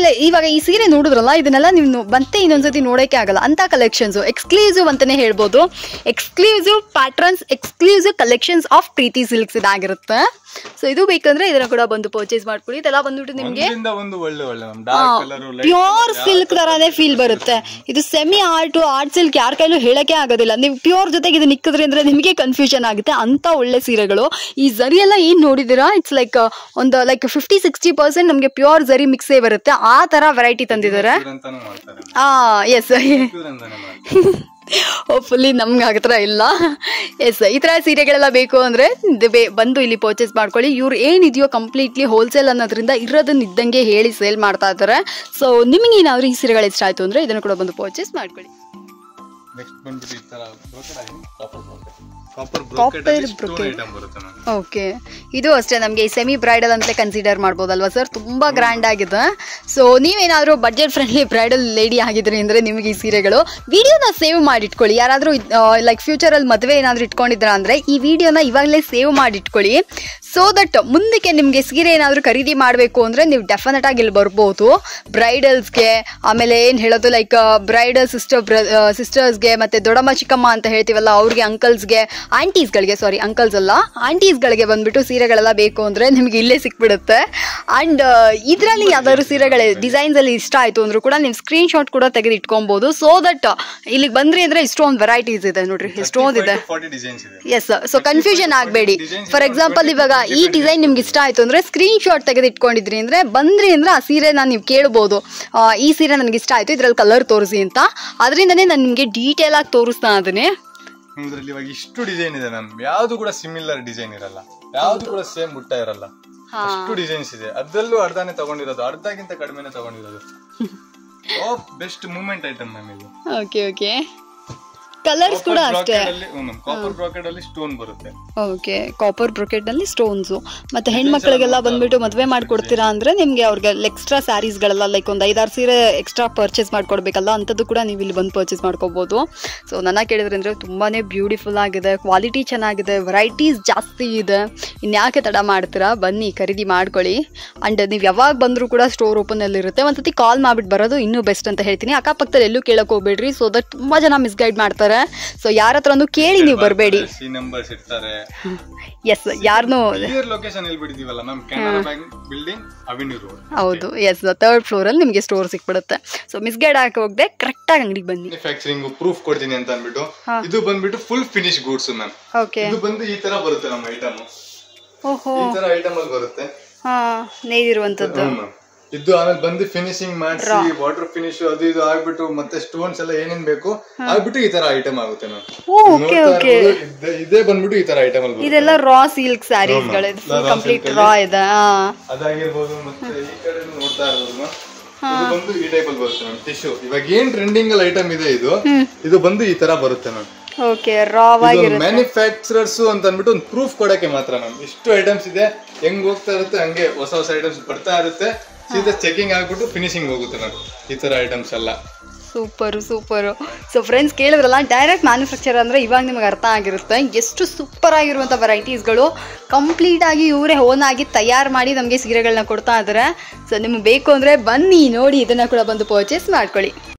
Speaker 1: ಇವಾಗ ಈ ಸೀರೆ ನೋಡಿದ್ರಲ್ಲ, ಇದನ್ನೆಲ್ಲ ನೀವು ಮತ್ತೆ ಇನ್ನೊಂದ್ಸತಿ ನೋಡೋಕೆ ಆಗಲ್ಲ ಅಂತ ಕಲೆಕ್ಷನ್ಸು. ಎಕ್ಸ್ಕ್ಲೂಸಿವ್ ಅಂತಲೇ ಹೇಳ್ಬೋದು. Exclusive patterns, exclusive collections of Preethi silks ಇದಾಗಿರುತ್ತೆ. ಸೊ ಇದು ಬೇಕಂದ್ರೆ ಇದನ್ನ ಕೂಡ ಬಂದು ಪರ್ಚೇಸ್ ಮಾಡ್ಕೊಳ್ಳಿ. ಇದೆಲ್ಲ ಬಂದ್ಬಿಟ್ಟು ನಿಮಗೆ ಪ್ಯೂರ್ ಸಿಲ್ಕ್ ತರಾನೇ ಫೀಲ್ ಬರುತ್ತೆ. ಇದು ಸೆಮಿ ಆರ್ಟ್ ಸಿಲ್ಕ್ ಯಾರ ಕೈಲೂ ಹೇಳಕ್ಕೆ ಆಗೋದಿಲ್ಲ. ನೀವು ಪ್ಯೂರ್ ಜೊತೆಗೆ ಇದು ನಿಕ್ಕಿದ್ರಿ ಅಂದ್ರೆ ನಿಮಗೆ ಕನ್ಫ್ಯೂಷನ್ ಆಗುತ್ತೆ. ಅಂತ ಒಳ್ಳೆ ಸೀರೆಗಳು. ಈ ಜರಿ ಎಲ್ಲ ಏನ್ ನೋಡಿದಿರಾ, ಇಟ್ಸ್ ಲೈಕ್ ಒಂದು 50-60% ನಮಗೆ ಪ್ಯೂರ್ ಜರಿ ಮಿಕ್ಸೇ ಬರುತ್ತೆ. ಆ ತರ ವೆರೈಟಿ ತಂದಿದ್ದಾರೆ. ಎಸ್, ಹೋಪ್ಫುಲಿ ನಮ್ಗೆ ಆಗತ್ರ ಇಲ್ಲ. ಎಸ್, ಈ ಥರ ಸೀರೆಗಳೆಲ್ಲ ಬೇಕು ಅಂದರೆ ಬಂದು ಇಲ್ಲಿ ಪರ್ಚೇಸ್ ಮಾಡ್ಕೊಳ್ಳಿ. ಇವ್ರು ಏನಿದೆಯೋ ಕಂಪ್ಲೀಟ್ಲಿ ಹೋಲ್ಸೇಲ್ ಅನ್ನೋದ್ರಿಂದ ಇರೋದನ್ನ ಇದ್ದಂಗೆ ಹೇಳಿ ಸೇಲ್ ಮಾಡ್ತಾ ಇದ್ದಾರೆ. ಸೊ ನಿಮಗೆ ಏನಾದರೂ ಈ ಸೀರೆಗಳು ಇಷ್ಟ ಆಯಿತು ಅಂದರೆ ಇದನ್ನು ಕೂಡ ಬಂದು ಪರ್ಚೇಸ್ ಮಾಡ್ಕೊಳ್ಳಿ. ಓಕೆ, ಇದು ಅಷ್ಟೇ ನಮಗೆ ಸೆಮಿ ಬ್ರೈಡಲ್ ಅಂತ ಕನ್ಸಿಡರ್ ಮಾಡ್ಬೋದಲ್ವಾ ಸರ್? ತುಂಬಾ ಗ್ರ್ಯಾಂಡ್ ಆಗಿದೆ. ಸೊ ನೀವೇನಾದ್ರೂ ಬಡ್ಜೆಟ್ ಫ್ರೆಂಡ್ಲಿ ಬ್ರೈಡಲ್ ಲೇಡಿ ಆಗಿದ್ರಿ ಅಂದ್ರೆ ನಿಮಗೆ ಈ ಸೀರೆಗಳು. ವಿಡಿಯೋನ ಸೇವ್ ಮಾಡಿ ಇಟ್ಕೊಳ್ಳಿ. ಯಾರಾದ್ರೂ ಲೈಕ್ ಫ್ಯೂಚರ್ ಅಲ್ಲಿ ಮದುವೆ ಏನಾದ್ರು ಇಟ್ಕೊಂಡಿದ್ರ ಅಂದ್ರೆ ಈ ವಿಡಿಯೋನ ಇವಾಗಲೇ ಸೇವ್ ಮಾಡಿ ಇಟ್ಕೊಳ್ಳಿ. ಸೊ ದಟ್ ಮುಂದಕ್ಕೆ ನಿಮಗೆ ಸೀರೆ ಏನಾದರೂ ಖರೀದಿ ಮಾಡಬೇಕು ಅಂದರೆ ನೀವು ಡೆಫಿನೆಟ್ ಆಗಿ ಇಲ್ಲಿ ಬರ್ಬೋದು. ಬ್ರೈಡಲ್ಸ್ಗೆ, ಆಮೇಲೆ ಏನು ಹೇಳೋದು ಲೈಕ್ ಬ್ರೈಡಲ್ ಸಿಸ್ಟರ್ಸ್ಗೆ, ಮತ್ತು ದೊಡ್ಡಮ್ಮ ಚಿಕ್ಕಮ್ಮ ಅಂತ ಹೇಳ್ತೀವಲ್ಲ ಅವ್ರಿಗೆ, ಅಂಕಲ್ಸ್ಗೆ, ಆಂಟೀಸ್ಗಳಿಗೆ, ಸಾರಿ ಅಂಕಲ್ಸ್ ಅಲ್ಲ ಆಂಟೀಸ್ಗಳಿಗೆ ಬಂದ್ಬಿಟ್ಟು ಸೀರೆಗಳೆಲ್ಲ ಬೇಕು ಅಂದರೆ ನಿಮಗೆ ಇಲ್ಲೇ ಸಿಕ್ಬಿಡುತ್ತೆ. ಆ್ಯಂಡ್ ಇದರಲ್ಲಿ ಯಾವ್ದಾದ್ರು ಸೀರೆಗಳ ಡಿಸೈನ್ಸಲ್ಲಿ ಇಷ್ಟ ಆಯಿತು ಅಂದರೂ ಕೂಡ ನೀವು ಸ್ಕ್ರೀನ್ಶಾಟ್ ಕೂಡ ತೆಗೆದು ಇಟ್ಕೊಬೋದು. ಸೊ ದಟ್ ಇಲ್ಲಿಗೆ ಬಂದ್ರಿ ಅಂದರೆ ಇಷ್ಟೊಂದು ವೆರೈಟೀಸ್ ಇದೆ ನೋಡ್ರಿ, ಎಷ್ಟೊಂದು ಇದೆ. ಎಸ್, ಸೊ ಕನ್ಫ್ಯೂಷನ್ ಆಗಬೇಡಿ. ಫಾರ್ ಎಕ್ಸಾಂಪಲ್ ಇವಾಗ ಈ ಡಿಸೈನ್ ನಿಮ್ಗೆ ಇಷ್ಟ ಆಯ್ತು ಅಂದ್ರೆ ಸ್ಕ್ರೀನ್ ಶಾಟ್ ತೆಗೆದು ಇಟ್ಕೊಂಡಿದ್ರಿ ಅಂದ್ರೆ ಬಂದ್ರಿ ಅಂದ್ರೆ ಆ ಸೀರೆನ ನೀವು ಕೇಳ್ಬೋದು. ಈ ಸೀರೆ ನನಗೆ ಇಷ್ಟ ಆಯ್ತು, ಇದ್ರಲ್ಲಿ ಕಲರ್ ತೋರಿಸಿ ಅಂತ. ಅದರಿಂದನೇ ನಾನು ನಿಮಗೆ ಡೀಟೇಲ್ ಆಗಿ ತೋರಿಸ್ತಾ ಇದ್ದೀನಿ.
Speaker 2: ಇವಾಗ ಇಷ್ಟು ಡಿಸೈನ್ ಇದೆ ಮ್ಯಾಮ್, ಯಾವ್ದು ಕೂಡ ಸಿಮಿಲರ್ ಡಿಸೈನ್ ಇರಲ್ಲ, ಯಾವ್ದು ಕೂಡ ಸೇಮ್ ಬುಟ್ಟ ಇರಲ್ಲ. ಅಷ್ಟು ಡಿಸೈನ್ಸ್ ಇದೆ. ಅದರಲ್ಲೂ ಅರ್ಧನೇ ತಗೊಂಡಿರೋದು, ಅರ್ಧಕ್ಕಿಂತ ಕಡಿಮೆನೆ ತಗೊಂಡಿರೋದು. ಬೆಸ್ಟ್ ಮೂವ್ಮೆಂಟ್ ಐಟಮ್ ಮ್ಯಾಮ್ ಇದು.
Speaker 1: ಓಕೆ ಓಕೆ, ಕಲರ್ಸ್ ಕೂಡ ಅಷ್ಟೇ.
Speaker 2: ಕಾಪರ್ ಬ್ರಾಕೆಟ್ ಅಲ್ಲಿ ಸ್ಟೋನ್ ಬರುತ್ತೆ.
Speaker 1: ಓಕೆ, ಕಾಪರ್ ಬ್ರಾಕೆಟ್ ಅಲ್ಲಿ ಸ್ಟೋನ್ಸ್. ಮತ್ತೆ ಹೆಣ್ಮಕ್ಳಿಗೆಲ್ಲ ಬಂದ್ಬಿಟ್ಟು ಮದುವೆ ಮಾಡ್ಕೊಡ್ತೀರಾ ಅಂದ್ರೆ ನಿಮ್ಗೆ ಅವ್ರಿಗೆ ಎಕ್ಸ್ಟ್ರಾ ಸ್ಯಾರೀಸ್ಗಳೆಲ್ಲ ಲೈಕ್ ಒಂದು 5-6 ಸೀರೆ ಎಕ್ಸ್ಟ್ರಾ ಪರ್ಚೇಸ್ ಮಾಡ್ಕೊಡ್ಬೇಕಲ್ಲ, ಅಂಥದ್ದು ಕೂಡ ನೀವು ಇಲ್ಲಿ ಬಂದು ಪರ್ಚೇಸ್ ಮಾಡ್ಕೋಬಹುದು. ಸೊ ನನ್ನ ಕೇಳಿದ್ರೆ ಅಂದ್ರೆ ತುಂಬಾನೇ ಬ್ಯೂಟಿಫುಲ್ ಆಗಿದೆ, ಕ್ವಾಲಿಟಿ ಚೆನ್ನಾಗಿದೆ, ವೆರೈಟೀಸ್ ಜಾಸ್ತಿ ಇದೆ. ಇನ್ಯಾಕೆ ತಡ ಮಾಡ್ತೀರಾ, ಬನ್ನಿ ಖರೀದಿ ಮಾಡ್ಕೊಳ್ಳಿ. ಅಂಡ್ ನೀವು ಯಾವಾಗ ಬಂದರೂ ಕೂಡ ಸ್ಟೋರ್ ಓಪನ್ ಅಲ್ಲಿ ಇರುತ್ತೆ. ಒಂದ್ಸತಿ ಕಾಲ್ ಮಾಡ್ಬಿಟ್ಟು ಬರೋದು ಇನ್ನೂ ಬೆಸ್ಟ್ ಅಂತ ಹೇಳ್ತೀನಿ. ಅಕ್ಕಪಕ್ಕದಲ್ಲಿ ಎಲ್ಲೂ ಕೇಳಕ್ ಹೋಗ್ಬೇಡ್ರಿ. ಸೊ ದಟ್ ತುಂಬಾ ಜನ ಮಿಸ್ಗೈಡ್ ಮಾಡ್ತಾರೆ. ಸೊ ಯಾರ ಹತ್ರನೂ ಕೇಳಿ ನೀವು ಬರಬೇಡಿ. ಎಸ್, ಯಾರನ್ನೂ
Speaker 2: ಲೊಕೇಶನ್ ಎಲ್ಲಿ ಬಿಟ್ಟಿದೀವಲ್ಲ ma'am, Canara bank building, avenue road.
Speaker 1: ಹೌದು, ಎಸ್, 3rd ಫ್ಲೋರ್ ಅಲ್ಲಿ ನಿಮಗೆ ಸ್ಟೋರ್ ಸಿಕ್ಬಿಡುತ್ತೆ. ಸೊ ಮಿಸ್ಗೈಡ್ ಹಾಕಿ ಹೋಗದೆ ಕರೆಕ್ಟ್ ಆಗಿ ಅಂಗಡಿಗೆ ಬನ್ನಿ.
Speaker 2: ಮ್ಯಾನುಫ್ಯಾಕ್ಚರಿಂಗ್ ಪ್ರೂಫ್ ಕೊಡ್ತೀನಿ ಅಂತ ಅಂದ್ಬಿಟ್ಟು ಇದು ಬಂದ್ಬಿಟ್ಟು full finish goods ma'am.
Speaker 1: Okay,
Speaker 2: ಇದು ಬಂದು ಈ ತರ ಬರುತ್ತೆ ನಮ್ಮ ಐಟಮ್.
Speaker 1: ಓಹೋ,
Speaker 2: ಈ ತರ ಐಟಮ್ ಅಲ್ಲಿ ಬರುತ್ತೆ.
Speaker 1: ಹಾ, ನೇದಿರುವಂತದ್ದು
Speaker 2: ಇದು. ಆಮೇಲೆ ಬಂದು ಫಿನಿಶಿಂಗ್ ಮಾಡಿಸಿ ವಾಟರ್ ಫಿನಿಶ್ ಅದು ಇದು ಆಗ್ಬಿಟ್ಟು ಮತ್ತೆ ಸ್ಟೋನ್ಸ್ ಎಲ್ಲ ಏನೇನ್ ಬೇಕು ಆಗ್ಬಿಟ್ಟು ಈ ತರ ಐಟಮ್ ಆಗುತ್ತೆ ಮ್ಯಾಮ್.
Speaker 1: ಓಕೆ ಓಕೆ,
Speaker 2: ಇದೇ ಬಂದ್ಬಿಟ್ಟು ಈ ತರ ಐಟಮ್ ಅಲ್ಲಿ
Speaker 1: ಇದೆಲ್ಲ ರಾ ಸಿಲ್ಕ್ ಸ್ಯಾರೀಸ್ ಗಳು, ಕಂಪ್ಲೀಟ್ ರಾ ಇದೆ.
Speaker 2: ಅದಾಗಿರ್ಬೋದು. ಮತ್ತೆ ಈ ಕಡೆ ನೋಡ್ತಾ ಇರ್ಬೋದು, ಇದು ಬಂದು ಈ ಟೈಪ್ ಅಲ್ಲಿ ಬರುತ್ತೆ ಮ್ಯಾಮ್. ಟಿಶ್ಯೂ ಇವಾಗ ಏನ್ ಟ್ರೆಂಡಿಂಗ್ ಅಲ್ಲಿ ಐಟಮ್ ಇದೆ ಇದು ಬಂದು ಈ ತರ ಬರುತ್ತೆ ಮ್ಯಾಮ್.
Speaker 1: ಓಕೆ, ರಾ ಆಗಿರುತ್ತೆ.
Speaker 2: ಮ್ಯಾನುಫ್ಯಾಕ್ಚರರ್ಸ್ ಅಂತ ಅಂದ್ಬಿಟ್ಟು ಒಂದು ಪ್ರೂಫ್ ಕೊಡಕ್ಕೆ ಮಾತ್ರ ಮ್ಯಾಮ್. ಇಷ್ಟು ಐಟಮ್ಸ್ ಇದೆ, ಹೆಂಗ್ ಹೋಗ್ತಾ ಇರುತ್ತೆ ಹಂಗೆ ಹೊಸ ಹೊಸ ಐಟಮ್ಸ್ ಬರ್ತಾ ಇರುತ್ತೆ. ಸೀದಾ ಚೆಕಿಂಗ್ ಆಗ್ಬಿಟ್ಟು ಫಿನಿಶಿಂಗ್ ಹೋಗುತ್ತೆ ಮ್ಯಾಮ್ ಈ ತರ ಐಟಮ್ಸ್ ಎಲ್ಲ.
Speaker 1: Super super. ಸೊ ಫ್ರೆಂಡ್ಸ್ ಕೇಳಿದ್ರಲ್ಲ, ಡೈರೆಕ್ಟ್ ಮ್ಯಾನುಫ್ಯಾಕ್ಚರ್ ಅಂದರೆ ಇವಾಗ ನಿಮಗೆ ಅರ್ಥ ಆಗಿರುತ್ತೆ ಎಷ್ಟು ಸೂಪರ್ ಆಗಿರುವಂಥ ವೆರೈಟೀಸ್ಗಳು ಕಂಪ್ಲೀಟಾಗಿ ಇವರೇ ಓನ್ ಆಗಿ ತಯಾರು ಮಾಡಿ ನಮಗೆ ಸೀರೆಗಳನ್ನ ಕೊಡ್ತಾ ಇದ್ದಾರೆ. ಸೊ ನಿಮ್ಗೆ ಬೇಕು ಅಂದರೆ ಬನ್ನಿ ನೋಡಿ, ಇದನ್ನು ಕೂಡ ಬಂದು ಪರ್ಚೇಸ್ ಮಾಡ್ಕೊಳ್ಳಿ.